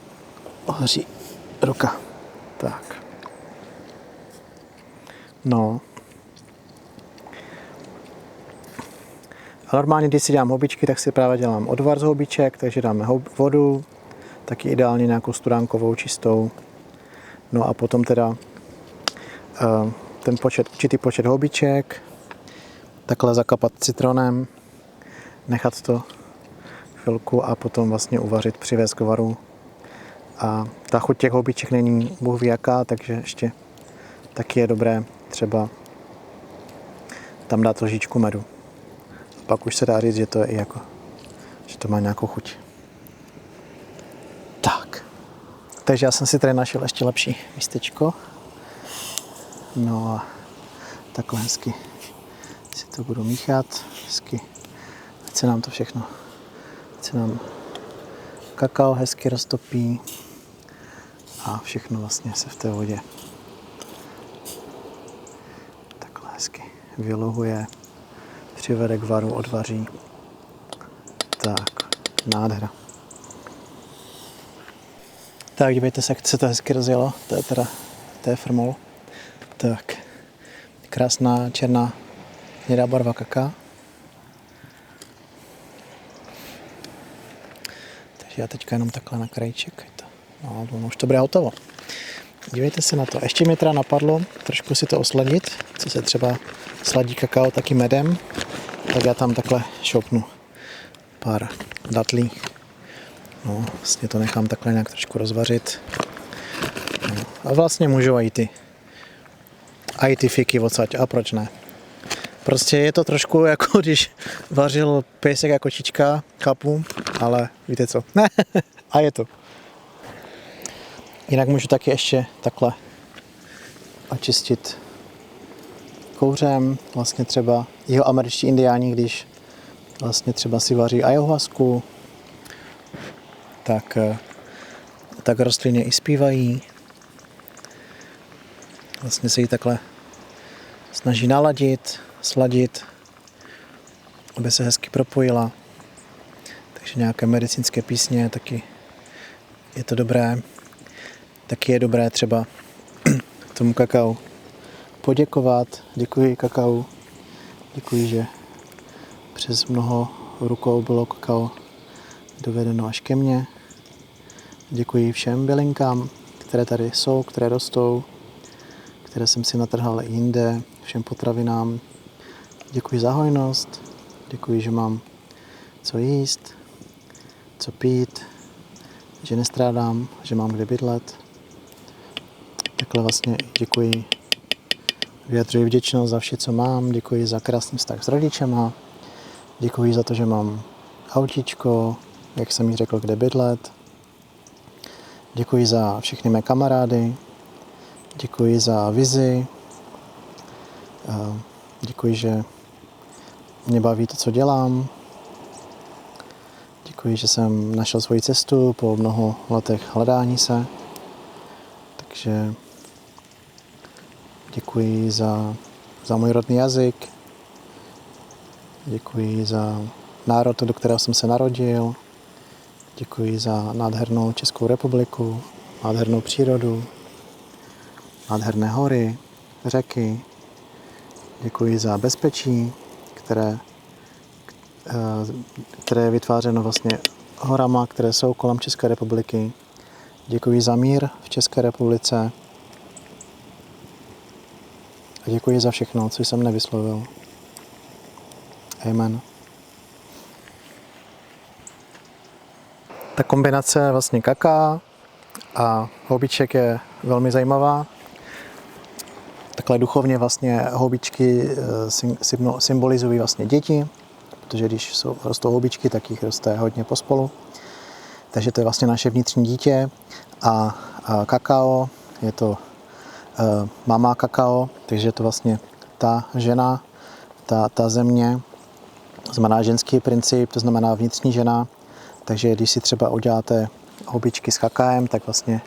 hoří ruka. Tak. No. A normálně, když si dělám houbičky, tak si právě dělám odvar z houbiček, takže dáme vodu, taky ideálně nějakou studánkovou, čistou. No a potom teda ten určitý počet houbiček, takhle zakapat citronem, nechat to chvilku a potom vlastně uvařit, přivést k varu. A ta chuť těch houbiček není bůh ví jaká, takže ještě taky je dobré třeba tam dát lžičku medu. A pak už se dá říct, že to je i jako, že to má nějakou chuť. Tak. Takže já jsem si tady našel ještě lepší místečko. No a takhle hezky si to budu míchat. Hezky. Ať se nám to všechno, ať se nám kakao hezky roztopí a všechno vlastně se v té vodě takhle hezky vyluhuje, přivede k varu, odvaří. Tak, nádhera. Tak, dívejte se, jak se to hezky rozjelo. To je formol. Tak, krásná černá hnědá barva kaká. Takže já teďka jenom takhle na krajíček. No, už to bude hotovo. Dívejte se na to. Ještě mi teda napadlo trošku si to osladit, co se třeba sladí kakao taky medem. Tak já tam takhle šoupnu pár datlí. No, vlastně to nechám takhle nějak trošku rozvařit. No, a vlastně můžou i ty fiky odsaď. A proč ne? Prostě je to trošku jako když vařil pejsek a kočička, chápu, ale víte co? A je to. Jinak můžu taky ještě takhle očistit kouřem, vlastně třeba jihoameričtí indiáni, když vlastně třeba si vaří ayahuasku, tak rostlině i zpívají. Vlastně se jí takhle snaží naladit, sladit, aby se hezky propojila. Takže nějaké medicínské písně, taky je to dobré. Taky je dobré třeba tomu kakao poděkovat. Děkuji kakao. Děkuji, že přes mnoho rukou bylo kakao dovedeno až ke mně. Děkuji všem bylinkám, které tady jsou, které rostou, které jsem si natrhal i jinde, všem potravinám. Děkuji za hojnost, děkuji, že mám co jíst, co pít, že nestrádám, že mám kde bydlet. Takhle vlastně děkuji, vyjadřuji vděčnost za vše, co mám, děkuji za krásný vztah s rodičema, děkuji za to, že mám autíčko, jak jsem jí řekl, kde bydlet. Děkuji za všechny mé kamarády, děkuji za vizi, děkuji, že mě baví to, co dělám. Děkuji, že jsem našel svoji cestu po mnoho letech hledání se. Takže děkuji za můj rodný jazyk. Děkuji za národ, do kterého jsem se narodil. Děkuji za nádhernou Českou republiku, nádhernou přírodu, nádherné hory, řeky. Děkuji za bezpečí, které je vytvářeno vlastně horama, které jsou kolem České republiky. Děkuji za mír v České republice. A děkuji za všechno, co jsem nevyslovil. Amen. Ta kombinace vlastně kaká a houbiček je velmi zajímavá. Takhle duchovně vlastně houbičky symbolizují vlastně děti, protože když rostou houbičky, tak jich roste hodně pospolu. Takže to je vlastně naše vnitřní dítě a kakao, je to mama kakao, takže je to vlastně ta žena, ta země, to znamená ženský princip, to znamená vnitřní žena. Takže když si třeba uděláte houbičky s kakaem, tak vlastně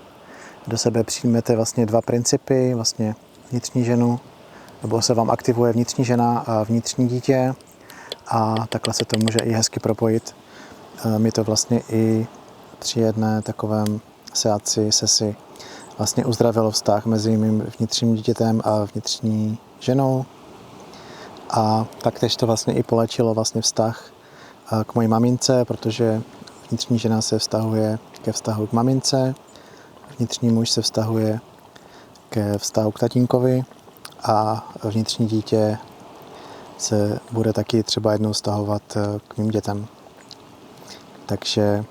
do sebe přijmete vlastně dva principy, vlastně vnitřní ženu, nebo se vám aktivuje vnitřní žena a vnitřní dítě a takhle se to může i hezky propojit. Mi to vlastně i při jedné takovém sesi vlastně uzdravilo vztah mezi mým vnitřním dítětem a vnitřní ženou. A taktéž to vlastně i polečilo vlastně vztah k mojí mamince, protože vnitřní žena se vztahuje ke vztahu k mamince, vnitřní muž se vztahuje ke vztahu k tatínkovi a vnitřní dítě se bude taky třeba jednou vztahovat k mým dětem. Takže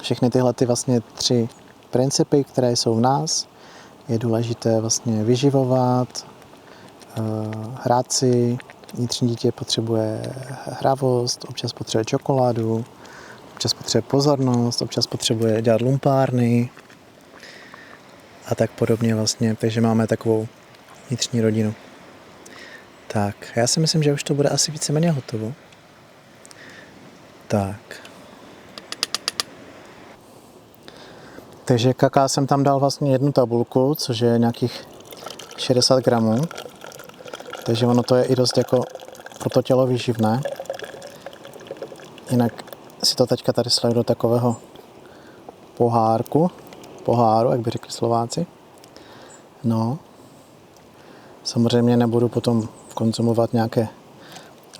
všechny tyhle vlastně tři principy, které jsou v nás, je důležité vlastně vyživovat, hrát si. Vnitřní dítě potřebuje hravost, občas potřebuje čokoládu, občas potřebuje pozornost, občas potřebuje dělat lumpárny a tak podobně vlastně. Takže máme takovou vnitřní rodinu. Tak, já si myslím, že už to bude asi víceméně hotovo. Tak. Takže kaká jsem tam dal vlastně jednu tabulku, což je nějakých 60 gramů. Takže ono to je i dost jako pro to tělo výživné. Jinak si to teďka tady sleju do takového poháru, jak by řekli Slováci. No, samozřejmě nebudu potom konzumovat nějaké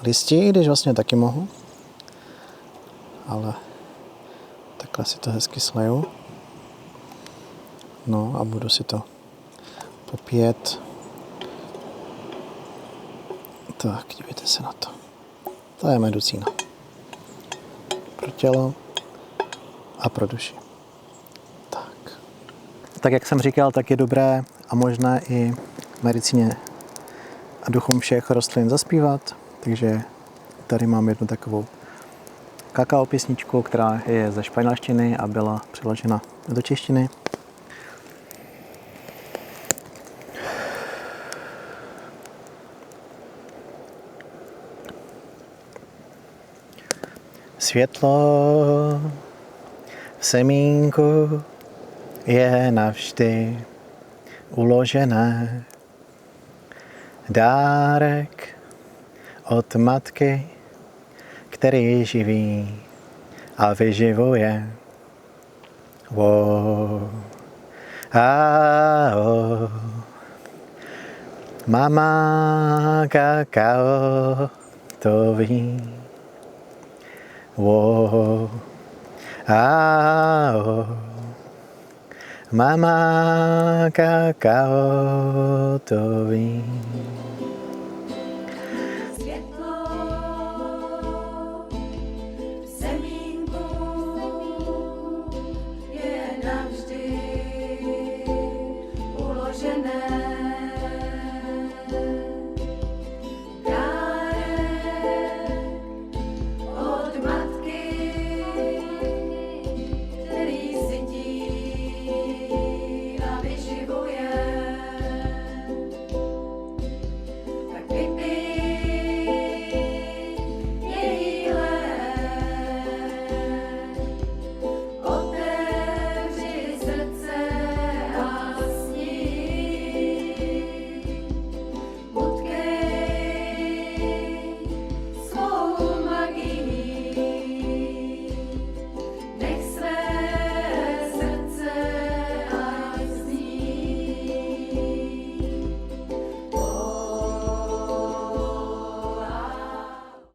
listi, když vlastně taky mohu. Ale takhle si to hezky sleju. No a budu si to popít. Tak, dívejte se na to. To je medicína. Pro tělo a pro duši. Tak. Tak jak jsem říkal, tak je dobré a možné i medicíně a duchům všech rostlin zaspívat. Takže tady mám jednu takovou kakao písničku, která je ze španělštiny a byla přeložena do češtiny. Světlo v semínku je navždy uložené. Dárek od matky, který živí a vyživuje. Mama kakao to ví. Mama kakao to ví.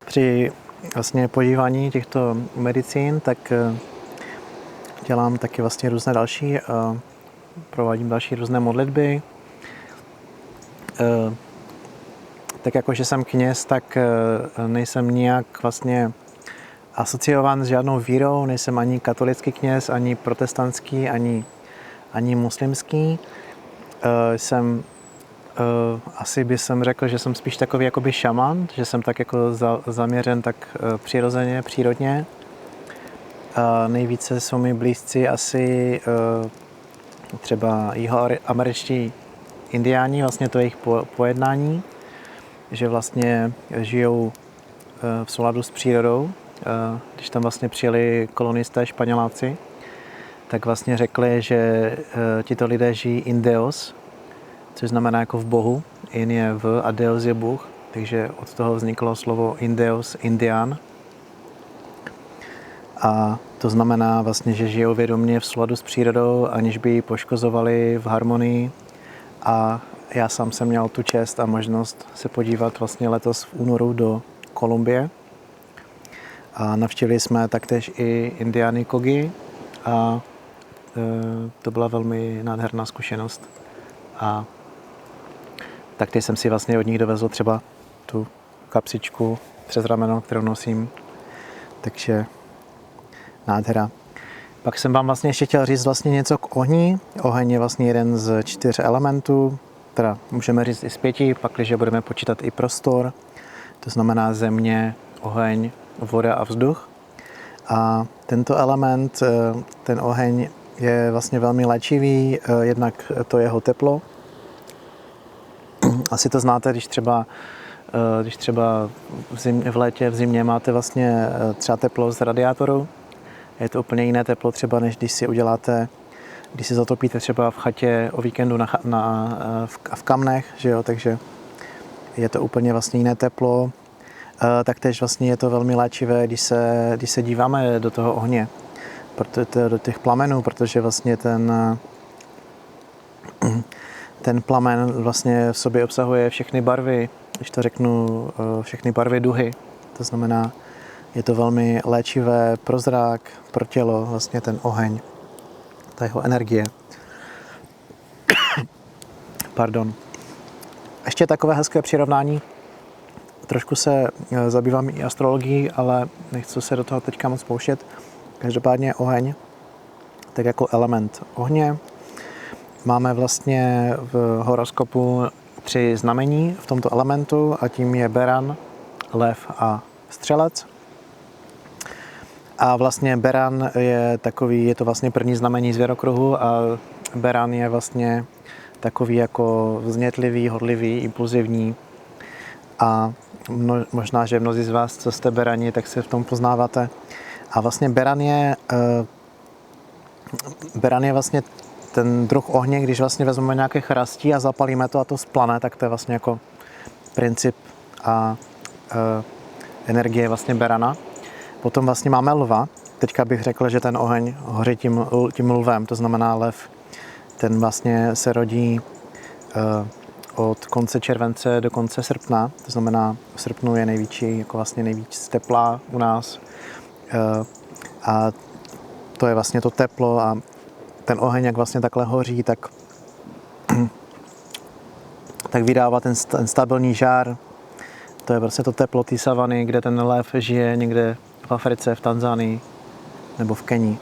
Při vlastně podívání těchto medicín, tak dělám taky vlastně různé další, provádím další různé modlitby. Tak jako, že jsem kněz, tak nejsem nijak vlastně asociován s žádnou vírou, nejsem ani katolický kněz, ani protestantský, ani muslimský. Asi by jsem řekl, že jsem spíš takový jakoby šaman, že jsem tak jako zaměřen tak přirozeně, přírodně. Nejvíce jsou mi blízci asi třeba jihoameričtí indiáni, vlastně to jejich pojednání, že vlastně žijou v souladu s přírodou. Když tam vlastně přijeli kolonisté Španěláci, tak vlastně řekli, že tito lidé žijí in Deos, což znamená jako v Bohu. In je v a Deus je Bůh, takže od toho vzniklo slovo in Deus, Indián. A to znamená vlastně, že žijou vědomě v souladu s přírodou, aniž by ji poškozovali, v harmonii. A já sám jsem měl tu čest a možnost se podívat vlastně letos v únoru do Kolumbie. A navštívili jsme taktéž i indiány Kogi a to byla velmi nádherná zkušenost. A taktéž jsem si vlastně od nich dovezl třeba tu kapsičku přes rameno, kterou nosím. Takže nádhera. Pak jsem vám vlastně ještě chtěl říct vlastně něco k ohni. Oheň je vlastně jeden z 4 elementů, teda můžeme říct i z 5, pakliže budeme počítat i prostor. To znamená země, oheň, voda a vzduch. A tento element, ten oheň, je vlastně velmi léčivý, jednak to jeho teplo. Asi to znáte, když třeba v létě, v zimě máte vlastně třeba teplo z radiátoru. Je to úplně jiné teplo třeba, než když si zatopíte třeba v chatě o víkendu v kamnech, že jo, takže je to úplně vlastně jiné teplo. Taktéž vlastně je to velmi léčivé, když se díváme do toho ohně, do těch plamenů, protože vlastně ten plamen vlastně v sobě obsahuje všechny barvy, když to řeknu, všechny barvy duhy. To znamená, je to velmi léčivé pro zrak, pro tělo, vlastně ten oheň, ta jeho energie. Pardon. Ještě takové hezké přirovnání. Trošku se zabývám i astrologií, ale nechci se do toho teďka moc pouštět. Každopádně oheň, tak jako element ohně. Máme vlastně v horoskopu 3 znamení v tomto elementu a tím je beran, lev a střelec. A vlastně beran je to vlastně první znamení zvěrokruhu a beran je vlastně takový jako vznětlivý, horlivý, impulzivní. A možná, že mnozí z vás, co jste berani, tak se v tom poznáváte. A vlastně beran je vlastně ten druh ohně, když vlastně vezmeme nějaké chrastí a zapalíme to a to splane, tak to je vlastně jako princip a energie vlastně berana. Potom vlastně máme lva. Teďka bych řekl, že ten oheň hoří tím lvem, to znamená lev. Ten vlastně se rodí od konce července do konce srpna, to znamená v srpnu je nejvíc teplá u nás a to je vlastně to teplo a ten oheň, jak vlastně takhle hoří, tak vydává ten stabilní žár. To je prostě to teplo té savany, kde ten lev žije někde v Africe, v Tanzanii nebo v Kenii.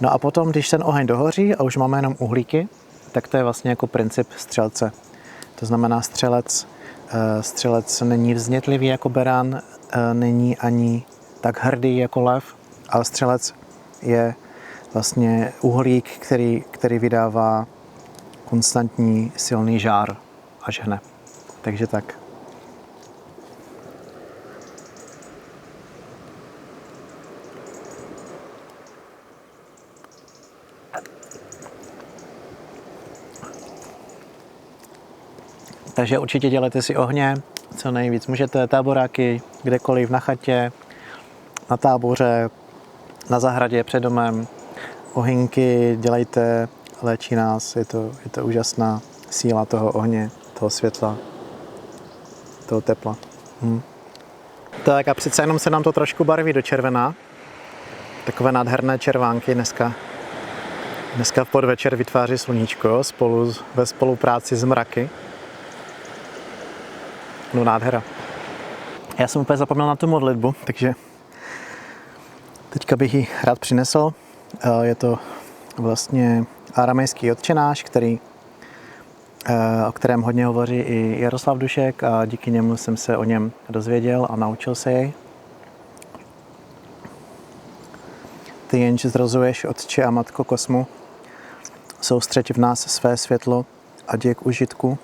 No a potom, když ten oheň dohoří a už máme jenom uhlíky, tak to je vlastně jako princip střelce. To znamená, střelec není vznětlivý jako beran, není ani tak hrdý jako lev, ale střelec je vlastně uhlík, který vydává konstantní silný žár a žhne. Takže tak. Takže určitě dělejte si ohně, co nejvíc můžete, táboráky, kdekoliv, na chatě, na táboře, na zahradě před domem. Ohynky dělejte, léčí nás, je to úžasná síla toho ohně, toho světla, toho tepla. Tak a přece jenom se nám to trošku barví do červená. Takové nádherné červánky dneska v podvečer vytváří sluníčko ve spolupráci s mraky. No nádhera. Já jsem úplně zapomněl na tu modlitbu, takže teďka bych ji rád přinesl. Je to vlastně aramejský otčenáš, o kterém hodně hovoří i Jaroslav Dušek a díky němu jsem se o něm dozvěděl a naučil se jej. Ty jenž zrozuješ, Otče a Matko kosmu, soustřeď v nás své světlo a děj k užitku.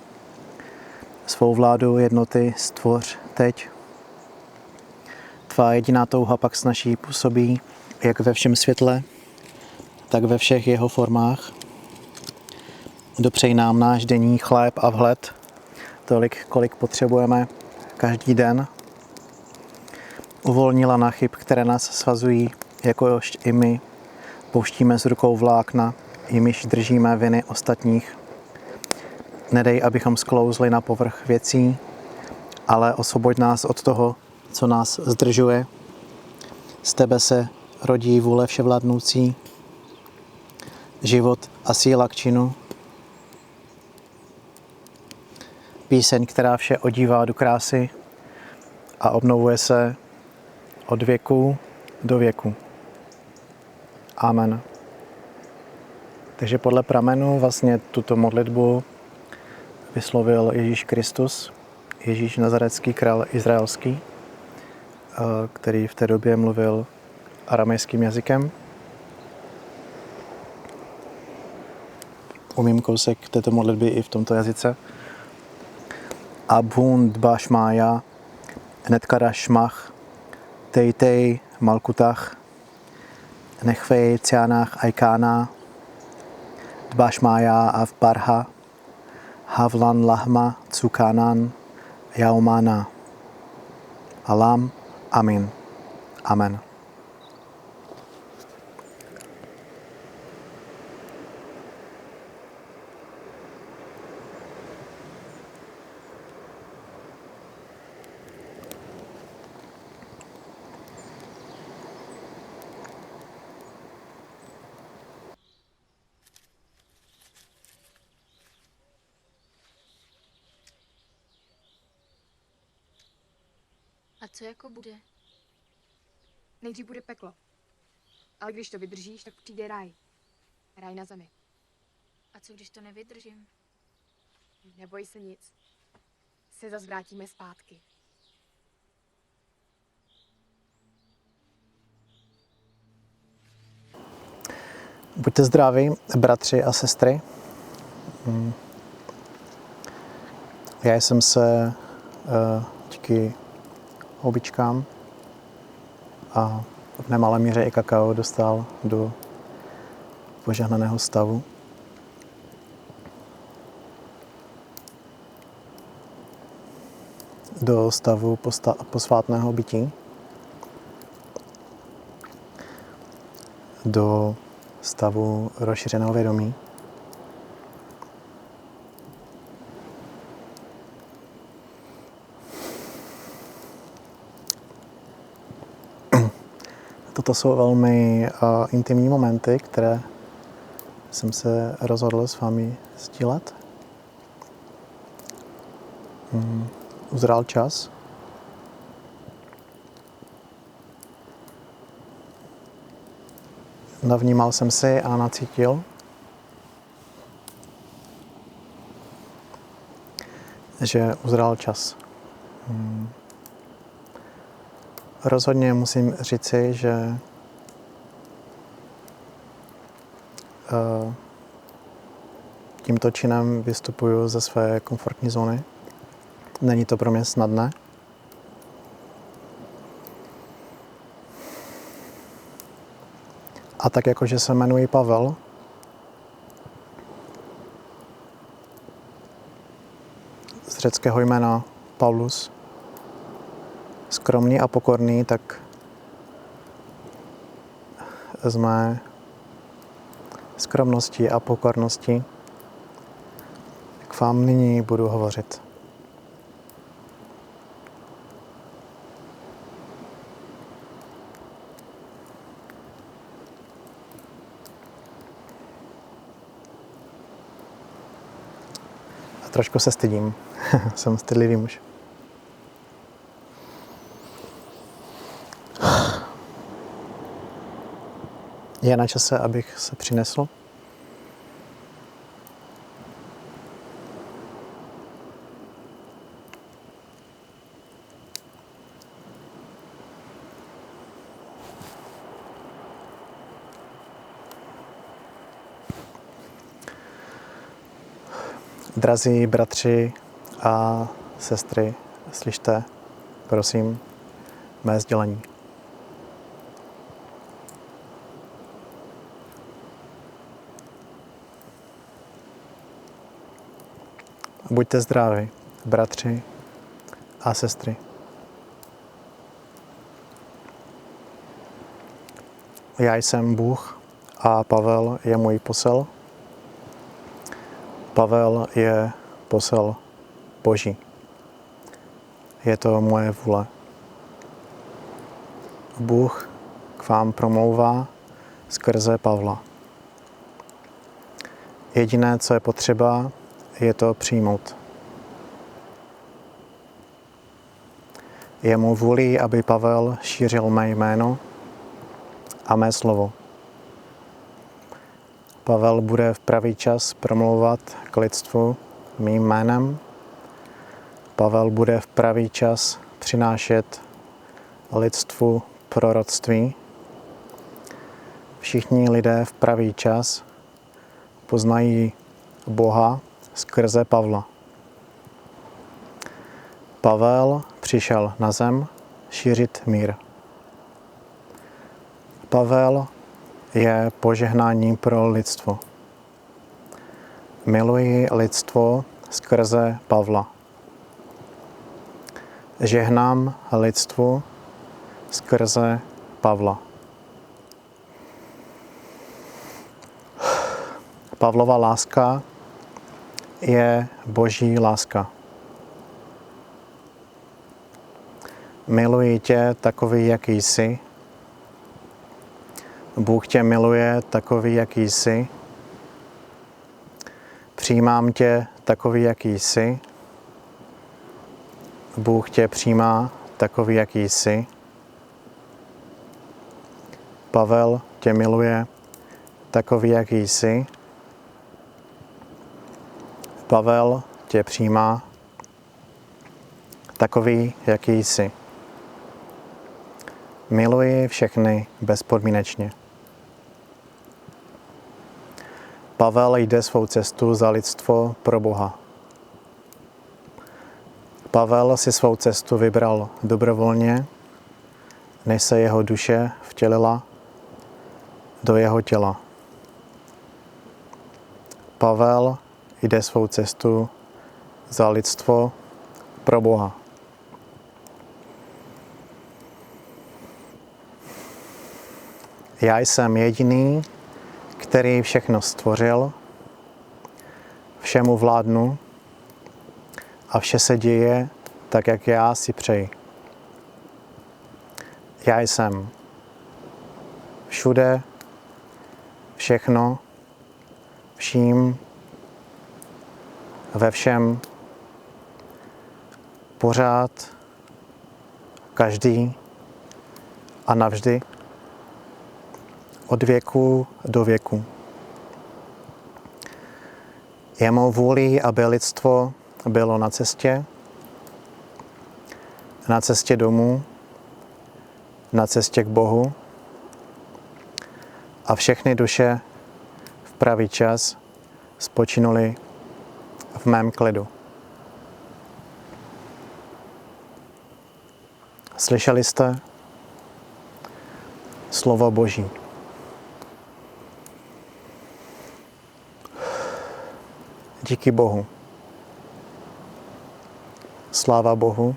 Svou vládu jednoty stvoř teď. Tvá jediná touha pak snaží působí, jak ve všem světle, tak ve všech jeho formách. Dopřej nám náš denní chléb a vhled, tolik, kolik potřebujeme každý den. Uvolnila na chyb, které nás svazují, jakož i my pouštíme z rukou vlákna, jimiž držíme viny ostatních. Nedej, abychom sklouzli na povrch věcí, ale osvoboď nás od toho, co nás zdržuje. Z tebe se rodí vůle vševládnoucí, život a síla k činu. Píseň, která vše odívá do krásy a obnovuje se od věku do věku. Amen. Takže podle pramenu vlastně tuto modlitbu vyslovil Ježíš Kristus, Ježíš nazarecký král izraelský, který v té době mluvil aramejským jazykem. Umím kousek této modlitby i v tomto jazyce. Abhun dbašmája, netkarašmach, tejtej malkutach, nechvej cianach ajkána, dbašmája avparha, havlan lahma cukánan, jaumana. Alam, amin. Amen. A co jako bude? Nejdřív bude peklo. Ale když to vydržíš, tak přijde ráj. Ráj na zemi. A co když to nevydržím? Neboj se nic. Se zas vrátíme zpátky. Buďte zdraví, bratři a sestry. Já jsem se díky houbičkám a v nemalé míře i kakao dostal do požehnaného stavu. Do stavu posvátného bytí. Do stavu rozšířeného vědomí. Toto jsou velmi intimní momenty, které jsem se rozhodl s vámi sdílet. Uzrál čas. Navnímal jsem si a nacítil, že uzrál čas. Rozhodně musím říci, že tímto činem vystupuju ze své komfortní zóny. Není to pro mě snadné. A tak jakože se jmenuji Pavel, z řeckého jména Paulus, skromný a pokorný, tak z mé skromnosti a pokornosti k vám nyní budu hovořit. A trošku se stydím. Jsem stydlivý muž. Je na čase, abych se přinesl. Drazí bratři a sestry, slyšte, prosím, mé sdělení. Buďte zdraví, bratři a sestry. Já jsem Bůh a Pavel je můj posel. Pavel je posel Boží. Je to moje vůle. Bůh k vám promlouvá skrze Pavla. Jediné, co je potřeba, je to přijmout. Je mou vůlí, aby Pavel šířil mé jméno a mé slovo. Pavel bude v pravý čas promlouvat k lidstvu mým jménem. Pavel bude v pravý čas přinášet lidstvu proroctví. Všichni lidé v pravý čas poznají Boha skrze Pavla. Pavel přišel na zem šířit mír. Pavel je požehnáním pro lidstvo. Miluji lidstvo skrze Pavla. Žehnám lidstvu skrze Pavla. Pavlova láska je Boží láska. Miluji tě takový, jaký jsi. Bůh tě miluje takový, jaký jsi. Přijímám tě takový, jaký jsi. Bůh tě přijímá takový, jaký jsi. Pavel tě miluje takový, jaký jsi. Pavel tě přijímá takový, jaký jsi. Miluji všechny bezpodmínečně. Pavel jde svou cestu za lidstvo pro Boha. Pavel si svou cestu vybral dobrovolně, než se jeho duše vtělila do jeho těla. Pavel jde svou cestu za lidstvo pro Boha. Já jsem jediný, který všechno stvořil, všemu vládnu a vše se děje tak, jak já si přeji. Já jsem všude, všechno vším, ve všem, pořád, každý a navždy, od věku do věku. Je mou vůlí, aby lidstvo bylo na cestě domů, na cestě k Bohu a všechny duše v pravý čas spočinuly v mém klidu. Slyšeli jste slovo Boží. Díky Bohu. Sláva Bohu.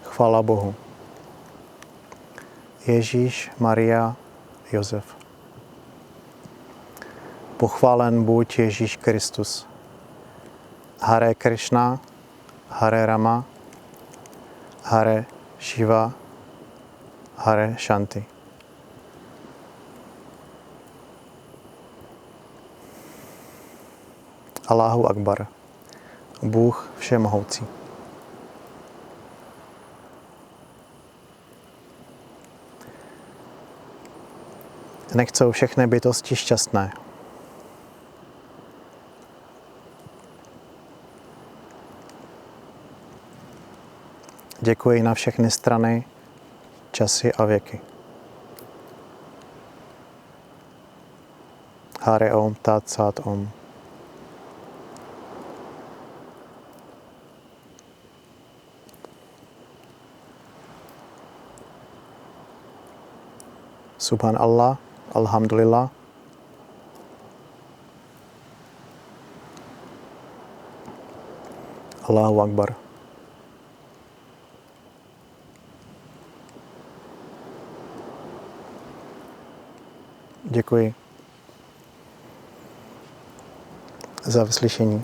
Chvála Bohu. Ježíš, Maria, Josef. Pochválen buď Ježíš Kristus. Hare Krishna, Hare Rama, Hare Shiva, Hare Shanti. Allahu Akbar. Bůh všemohoucí. Nechť jsou všechny bytosti šťastné. Děkuji na všechny strany, časy a věky. Hare Om Tat Sat Om. Subhan Allah, Alhamdulillah. Allahu Akbar. Děkuji za vyslyšení.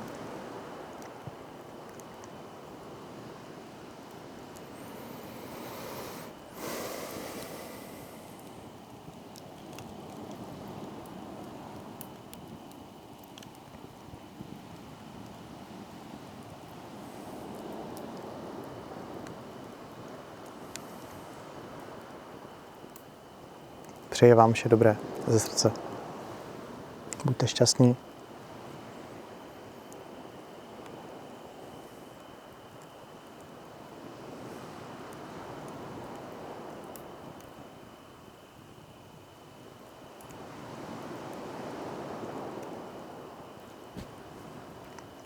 Přeji vám vše dobré ze srdce. Buďte šťastní.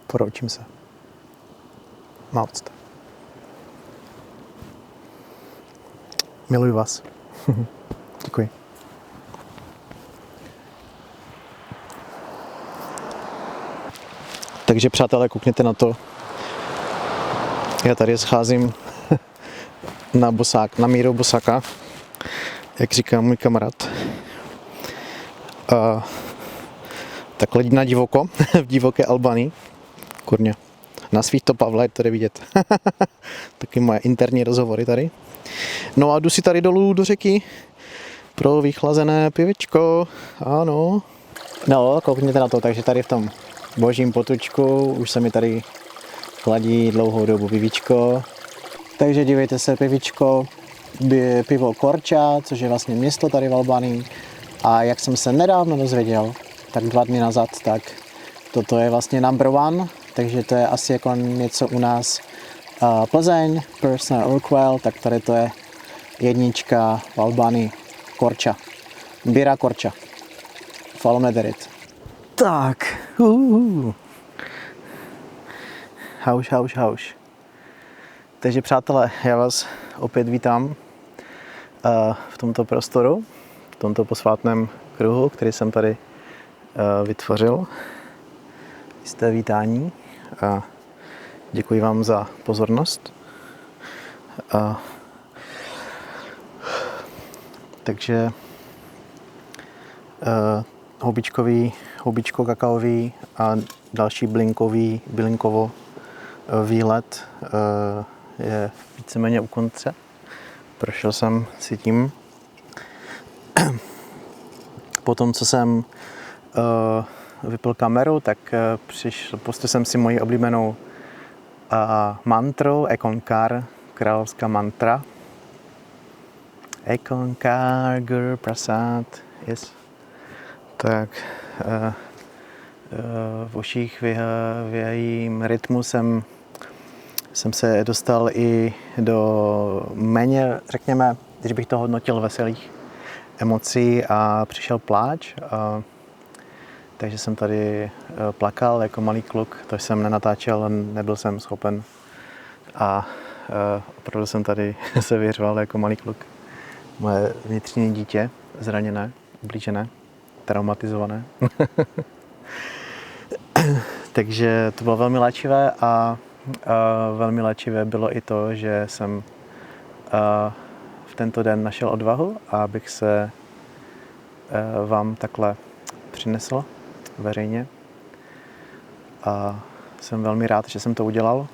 Poroučím se. Moc. Miluji vás. Děkuji. Takže přátelé, koukněte na to. Já tady scházím na bosák, na míru bosáka, jak říká můj kamarád. Takhle na divoko, v divoké Albánii. Kurně. Na Svito Pavla je to jde vidět. Taky moje interní rozhovory tady. No a jdu si tady dolů do řeky pro vychlazené pivečko. Ano. No, koukněte na to, takže tady v tom božím potučku už se mi tady chladí dlouhou dobu pivíčko. Takže dívejte se, pivíčko, pivo Korča, což je vlastně město tady v Albánii. A jak jsem se nedávno dozvěděl, tak 2 dny nazad, tak toto je vlastně number one, takže to je asi jako něco u nás Plzeň, Personal Urquell, tak tady to je jednička v Albánii, Korča, Bira Korča, Falom Nederit. Tak, hauš. Takže přátelé, já vás opět vítám v tomto prostoru, v tomto posvátném kruhu, který jsem tady vytvořil. Jste vítání a děkuji vám za pozornost. Takže houbičko kakaový a další bylinkovo výlet je víceméně u konce. Prošel jsem si tím. Po tom, co jsem vypl kameru, tak pustil jsem si moji oblíbenou mantru, Ekonkar, královská mantra. Ekonkar Guru Prasad, yes. Tak v uších v jejím rytmu jsem se dostal i do méně, řekněme, když bych to hodnotil, veselých emocí a přišel pláč. Takže jsem tady plakal jako malý kluk, to jsem nenatáčel, nebyl jsem schopen a opravdu jsem tady se vyhřval jako malý kluk. Moje vnitřní dítě, zraněné, ublížené, traumatizované. Takže to bylo velmi léčivé a velmi léčivé bylo i to, že jsem v tento den našel odvahu, abych se vám takhle přinesl veřejně. A jsem velmi rád, že jsem to udělal.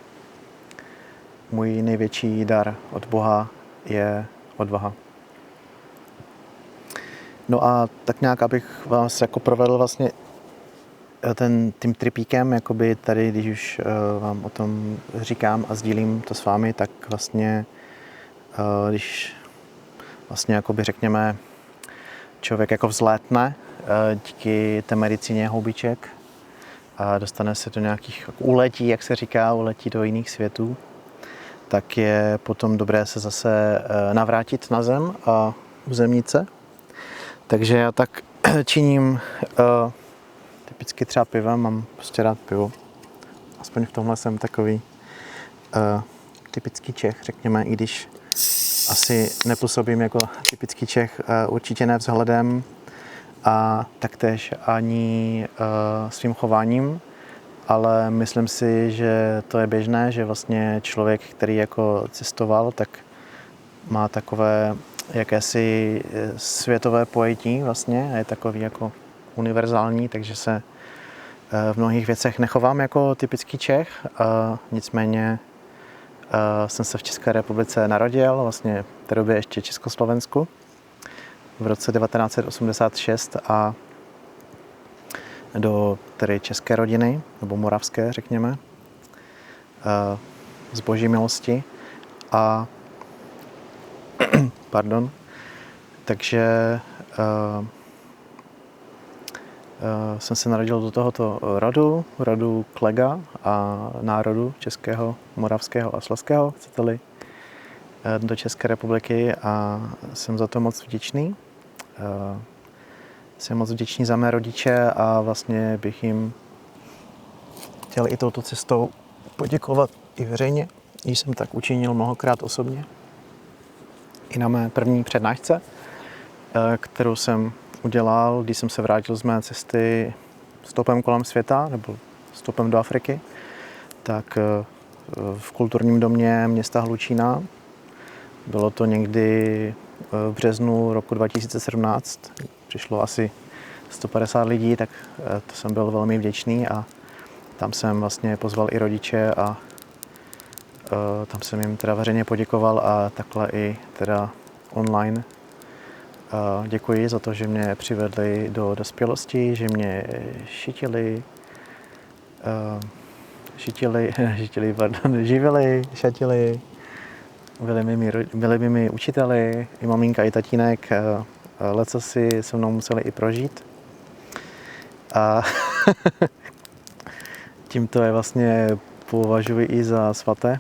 Můj největší dar od Boha je odvaha. No a tak nějak, abych vás jako provedl vlastně tím tripíkem, jakoby tady, když už vám o tom říkám a sdílím to s vámi, tak vlastně, když vlastně jakoby řekněme, člověk jako vzlétne díky té medicíně houbiček a dostane se do nějakých, uletí, jak se říká, uletí do jiných světů, tak je potom dobré se zase navrátit na zem a uzemnit se. Takže já tak činím typicky třeba pivem, mám prostě rád pivo. Aspoň v tomhle jsem takový typický Čech, řekněme, i když asi nepůsobím jako typický Čech, určitě ne vzhledem a taktéž ani svým chováním, ale myslím si, že to je běžné, že vlastně člověk, který jako cestoval, tak má takové jakési světové pojetí vlastně a je takový jako univerzální, takže se v mnohých věcech nechovám jako typický Čech. Nicméně jsem se v České republice narodil, vlastně v té době ještě Československu, v roce 1986 a do tedy české rodiny, nebo moravské, řekněme, z boží milosti. A pardon. Takže jsem se narodil do tohoto rodu Klega a národu českého, moravského a slezského, chcete-li, do České republiky a jsem za to moc vděčný. Jsem moc vděčný za mé rodiče a vlastně bych jim chtěl i touto cestou poděkovat i veřejně, když jsem tak učinil mnohokrát osobně. I na mé první přednášce, kterou jsem udělal, když jsem se vrátil z mé cesty stopem kolem světa, nebo stopem do Afriky, tak v kulturním domě města Hlučína. Bylo to někdy v březnu roku 2017. Přišlo asi 150 lidí, tak to jsem byl velmi vděčný a tam jsem vlastně pozval i rodiče a tam jsem jim teda veřejně poděkoval a takhle i teda online. Děkuji za to, že mě přivedli do dospělosti, že mě živili, šatili, byli mými učiteli, i maminka, i tatínek, leco si se mnou museli i prožít. A tímto je vlastně považuji i za svaté.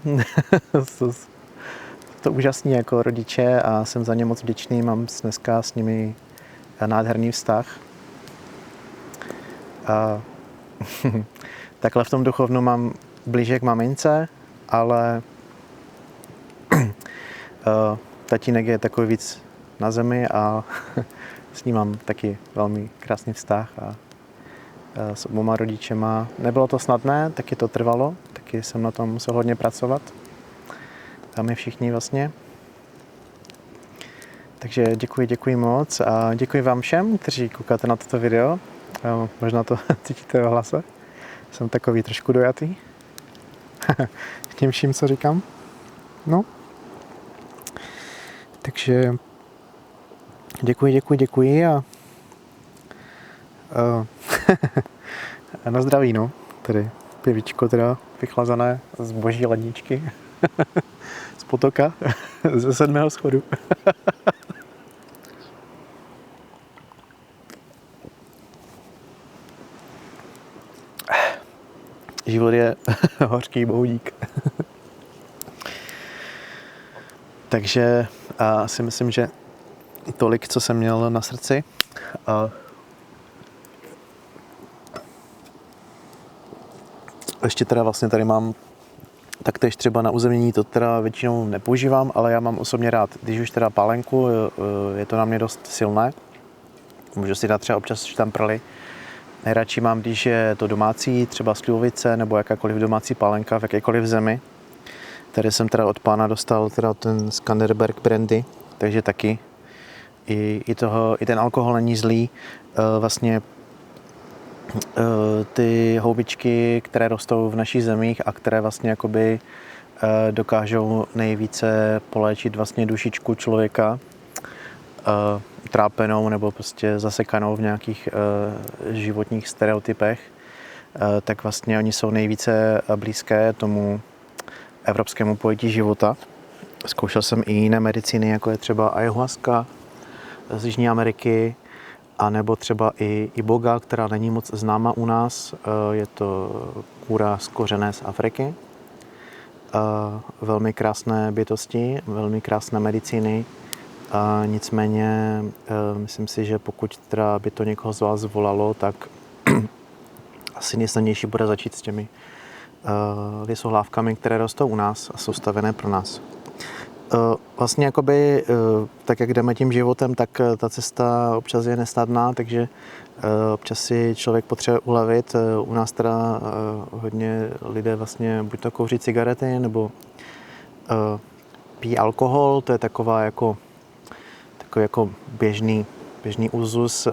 To úžasný jako rodiče a jsem za ně moc vděčný, mám dneska s nimi nádherný vztah. A takhle v tom duchovnu mám blíže k mamince, ale tatínek je takový víc na zemi a s ním mám taky velmi krásný vztah a s oboma rodičema. Nebylo to snadné, taky to trvalo, taky jsem na tom musel hodně pracovat. A my všichni vlastně. Takže děkuji moc a děkuji vám všem, kteří koukáte na toto video. Možná to cítíte v hlase. Jsem takový trošku dojatý. Tím vším, co říkám. No. Takže děkuji a Na zdraví, no. Tady pivíčko teda vychlazené z boží ledničky. Z potoka. Ze 7. schodu. Život je hořký bohudík. Takže si myslím, že tolik, co jsem měl na srdci. Ještě teda vlastně tady mám taktéž třeba na uzemnění, to teda většinou nepoužívám, ale já mám osobně rád, když už teda pálenku, je to na mě dost silné. Můžu si dát třeba občas štamprly. Nejradši mám, když je to domácí, třeba slivovice nebo jakákoliv domácí pálenka v jakékoliv zemi. Tady jsem teda od pána dostal teda ten Skanderberg brandy, takže taky i ten alkohol není zlý. Vlastně ty houbičky, které rostou v našich zemích a které vlastně jakoby dokážou nejvíce poléčit vlastně dušičku člověka, trápenou nebo prostě zasekanou v nějakých životních stereotypech, tak vlastně oni jsou nejvíce blízké tomu evropskému pojetí života. Zkoušel jsem i jiné medicíny, jako je třeba ayahuasca z Jižní Ameriky, a nebo třeba i iboga, která není moc známa u nás. Je to kůra z kořené z Afriky. Velmi krásné bytosti, velmi krásné medicíny. Nicméně myslím si, že pokud teda by to někoho z vás volalo, tak asi nejsnadnější bude začít s těmi lisohlávkami, které rostou u nás a jsou stavěné pro nás. Vlastně jakoby, tak jak jdeme tím životem, tak ta cesta občas je nesnadná, takže občas si člověk potřebuje ulevit. U nás teda hodně lidé vlastně buď to kouří cigarety, nebo pijí alkohol, to je takový jako běžný úzus.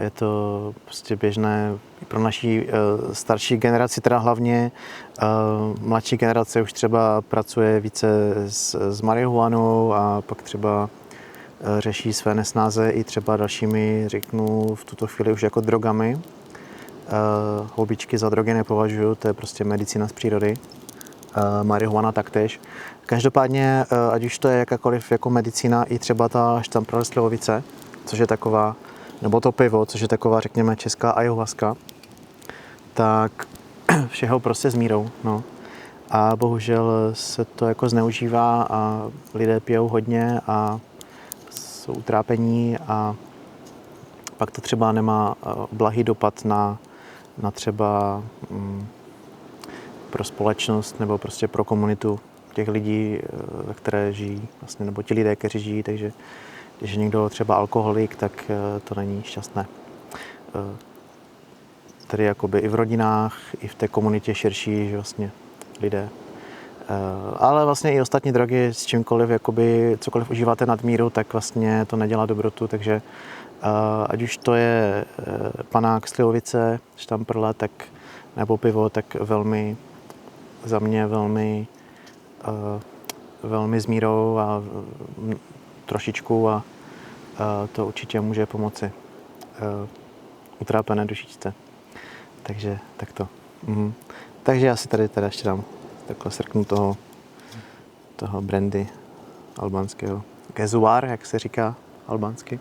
Je to prostě běžné pro naší starší generaci, teda hlavně. Mladší generace už třeba pracuje více s marihuanou a pak třeba řeší své nesnáze i třeba dalšími, řeknu v tuto chvíli už jako drogami. Houbičky za drogy nepovažuju, to je prostě medicína z přírody. Marihuana taktéž. Každopádně, ať už to je jakákoliv jako medicína, i třeba ta štamprle slivovice, což je taková, nebo to pivo, což je taková, řekněme, česká ayahuasca, tak všeho prostě s mírou, no. A bohužel se to jako zneužívá a lidé pijou hodně a jsou utrápení a pak to třeba nemá blahý dopad na třeba pro společnost nebo prostě pro komunitu těch lidí, které žijí, vlastně, nebo ti lidé, kteří žijí, takže když je někdo třeba alkoholik, tak to není šťastné. Tady jakoby i v rodinách, i v té komunitě širší, že vlastně lidé. Ale vlastně i ostatní drogy, s čímkoliv, jakoby, cokoliv užíváte nad míru, tak vlastně to nedělá dobrotu, takže ať už to je panák, slivovice, štamprle, tak nebo pivo, tak velmi za mě velmi s mírou a trošičku a to určitě může pomoci utrápené dušičce. Takže takto. Takže já si tady teda ještě dám takhle srknu toho brandy albánského. Gezuar, jak se říká albánsky.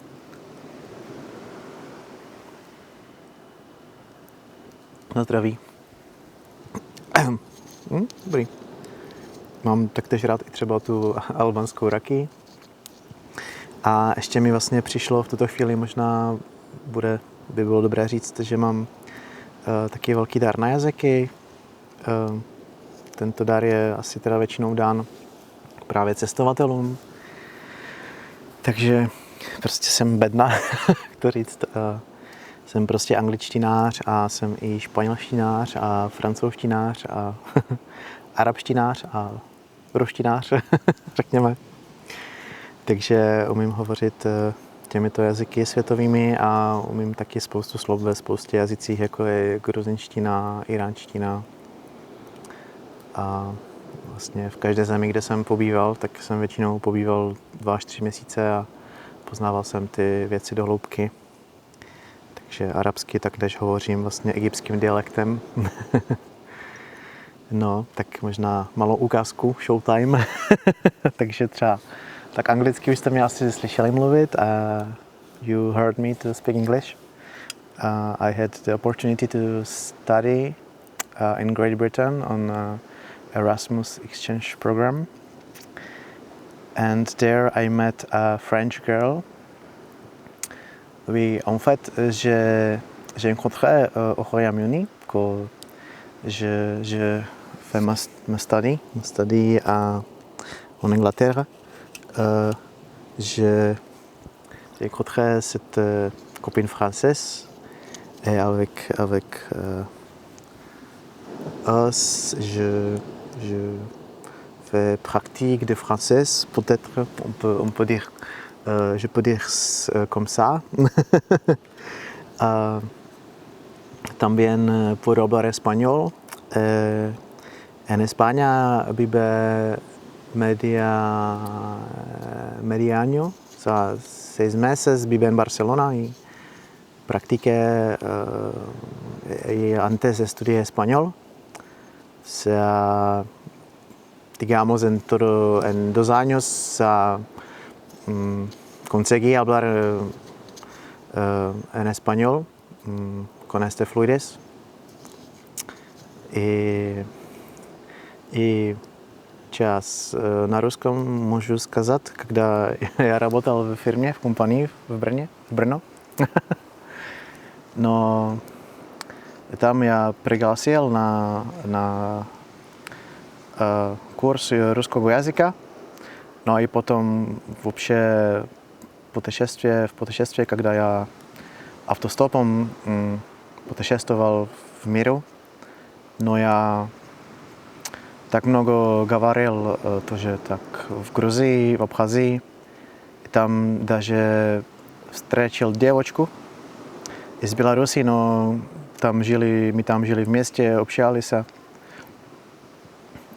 Na zdraví. Dobrý. Mám taktéž rád i třeba tu albánskou raki. A ještě mi vlastně přišlo v tuto chvíli, možná by bylo dobré říct, že mám taky velký dar na jazyky. Tento dar je asi teda většinou dán právě cestovatelům. Takže prostě jsem bedna, to říct. Jsem prostě angličtinář a jsem i španělštinář a francouzštinář a arabštinář a ruštinář, řekněme. Takže umím hovořit těmito jazyky světovými a umím taky spoustu slov ve spoustě jazycích, jako je gruzinština, iránština. A vlastně v každé zemi, kde jsem pobýval, tak jsem většinou pobýval 2 až 3 měsíce a poznával jsem ty věci do hloubky. Takže arabsky taktéž hovořím vlastně egyptským dialektem. No, tak možná malou ukázku, showtime. Takže třeba, tak anglicky už jste mě asi slyšeli mluvit. You heard me to speak English. I had the opportunity to study in Great Britain on Erasmus exchange program. And there I met a French girl. Oui, en fait, j'ai rencontré au Royaume-Uni que je fais ma study en Angleterre. J'ai rencontré cette copine française et avec us, je fais pratique de français, peut-être on peut dire, je peux dire comme ça. También puedo hablar español. En España vive medio año, o sea, 6 meses vive en Barcelona y practiqué y antes estudié español. O sea, digamos en 2 años conseguí hablar en español con este fluidez. И сейчас на русском могу сказать, когда я работал в фирме, в компании в Brno. No, tam já přihlasil na kurz ruského jazyka. No a i potom вообще v putešeství, когда я автостопом путешествовал в миру, но я так много говорил тоже так в Грузии, в Абхазии. И там даже встретил девочку из Беларуси, но мы там жили вместе, общались.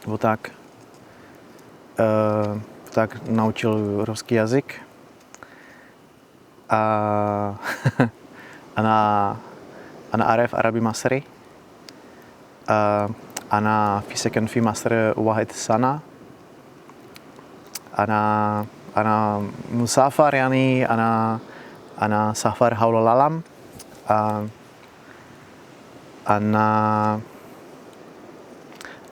Вот так. Так научил русский язык. أنا أعرف عربي مصري. أنا ساكن في مصر 1 سنة. أنا مسافر يعني أنا سافر حول العالم.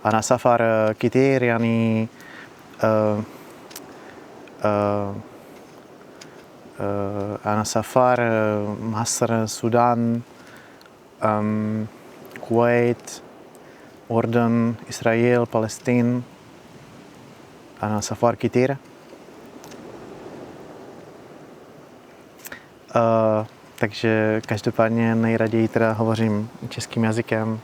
أنا سافر كتير يعني أنا سافر مصر، السودان، الكويت، أردن، إسرائيل، فلسطين. أنا سافر كتير. Takže každopádně nejraději teda hovořím českým jazykem.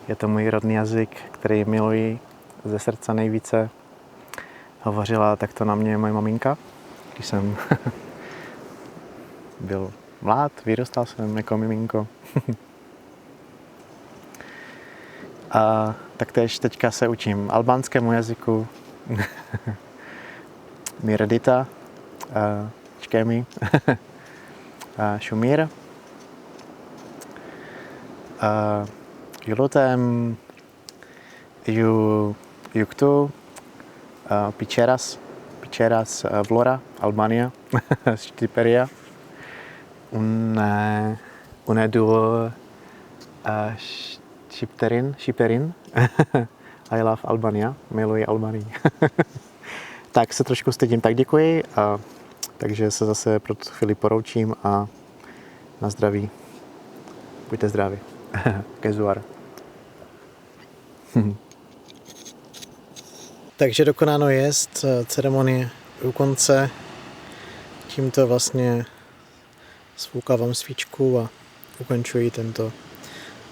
Je to můj rodný jazyk, který miluji ze srdce nejvíce. Hovořila takto na mě moje maminka, když jsem byl mlád, vyrůstal jsem jako miminko. A taktéž teďka se učím albánskému jazyku. Miredita, Čkemi, Šumír. Julutem, Juktu, Pičeras, Vlora, Albania, Štiperia. Une duo Šiperin. I love Albania, miluji Albanii. Tak se trošku stydím, tak děkuji. Takže se zase pro tu chvíli poroučím a na zdraví. Buďte zdraví. Kezuar. Takže dokonáno jest, ceremonie u konce. Tímto vlastně sfoukávám svíčku a ukončuji tuto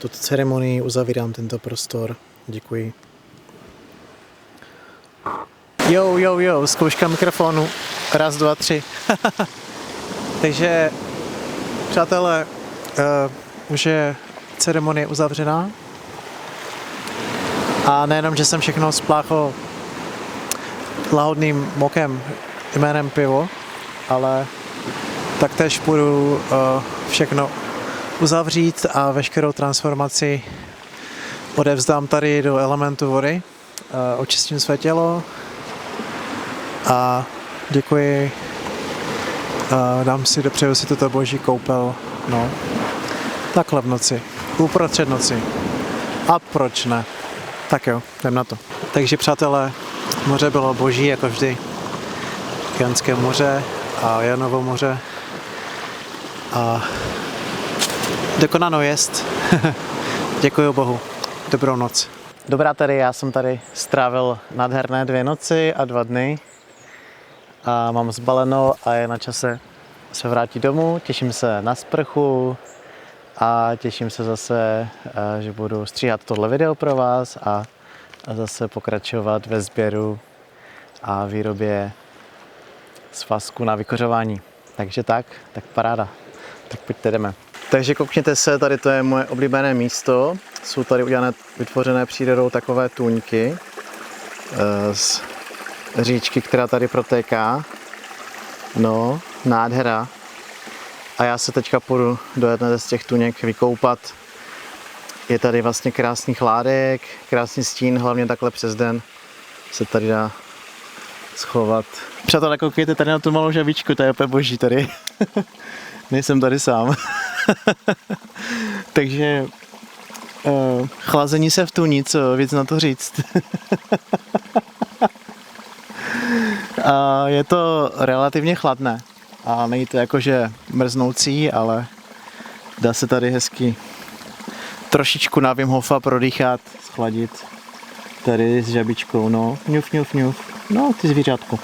ceremonii, uzavírám tento prostor. Děkuji. Jo, zkouška mikrofonu. 1, 2, 3. Takže, přátelé, už je ceremonie uzavřená. A nejenom, že jsem všechno spláchl lahodným mokem jménem pivo, ale taktéž budu všechno uzavřít a veškerou transformaci odevzdám tady do elementu vody. Očistím své tělo a děkuji. Dopřeju si tuto boží koupel. No, takhle v noci, uprostřed noci. A proč ne? Tak jo, jdem na to. Takže přátelé, moře bylo boží jako vždy. Janské moře a Janovo moře. A dokonanou jest. Děkuji Bohu. Dobrou noc. Dobrá tady, já jsem tady strávil nádherné 2 noci a 2 dny. A mám zbaleno a je na čase se vrátit domů. Těším se na sprchu a těším se zase, že budu stříhat tohle video pro vás a zase pokračovat ve sběru a výrobě svazku na vykořování. Takže tak paráda. Tak pojďte, jdeme. Takže koukněte se, tady to je moje oblíbené místo. Jsou tady vytvořené přírodou takové tůňky z říčky, která tady protéká. No, nádhera. A já se teďka půjdu do jedné z těch tůněk vykoupat. Je tady vlastně krásný chládek, krásný stín, hlavně takhle přes den se tady dá schovat. Přátelé, koukejte tady na tu malou žabičku, to je úplně boží tady. Nejsem tady sám. Takže chlazení se v tůni, co víc na to říct. A je to relativně chladné. A není to jakože mrznoucí, ale dá se tady hezky trošičku na Wim Hofa prodýchat, schladit tady s žabičkou, no, ňuf, no, ty zvířátko.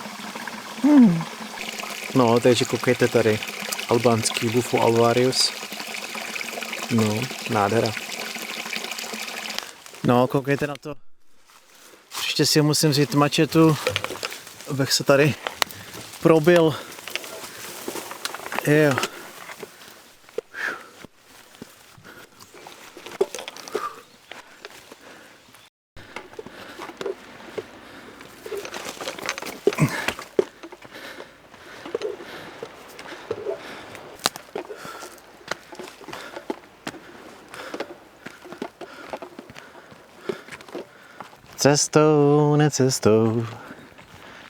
No, takže koukejte tady, albánský Bufo alvarius, no, nádhera. No, koukejte na to, ještě si musím vzít mačetu, abych se tady probil. Jo. Cestou, necestou,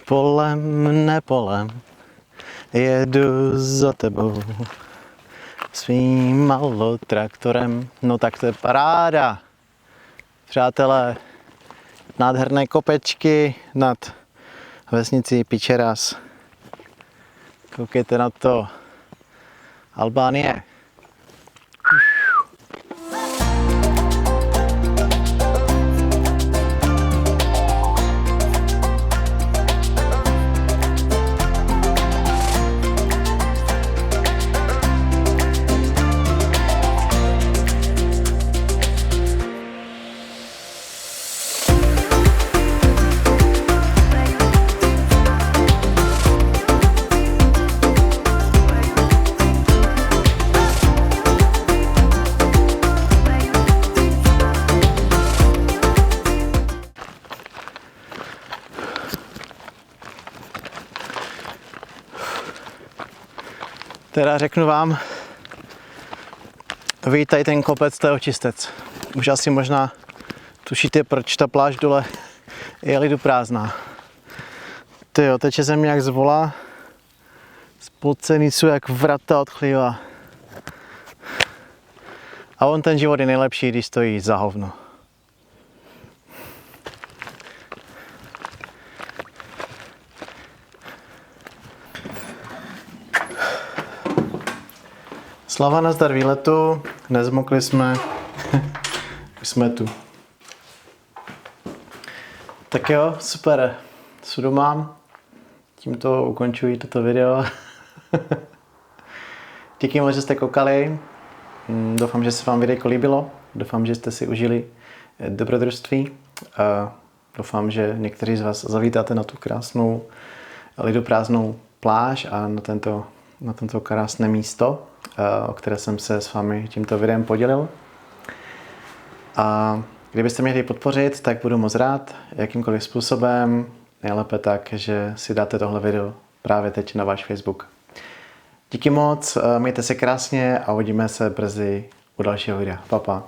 polem, nepolem, jedu za tebou svým malotraktorem. No tak to je paráda. Přátelé, nádherné kopečky nad vesnicí Pičeras. Koukejte na to. Albánie. Teda řeknu vám, vítaj ten kopec, to je očistec. Už asi možná tušíte, proč ta pláž dole je lidu prázdná. Tyjo, teče země jak z vola, spocený jsou jak vrata od chlíva. A on ten život je nejlepší, když stojí za hovno. Slava nazdar výletu, nezmokli jsme, už jsme tu. Tak jo, super, sudu mám, tímto ukončuji toto video. Díky moc, že jste koukali, doufám, že se vám videjko líbilo, doufám, že jste si užili dobrodružství a doufám, že někteří z vás zavítáte na tu krásnou lidoprázdnou pláž a na tento krásné místo, o které jsem se s vámi tímto videem podělil. A kdybyste mě chtěli podpořit, tak budu moc rád jakýmkoliv způsobem, nejlépe tak, že si dáte tohle video právě teď na váš Facebook. Díky moc, mějte se krásně a uvidíme se brzy u dalšího videa. Pa, pa.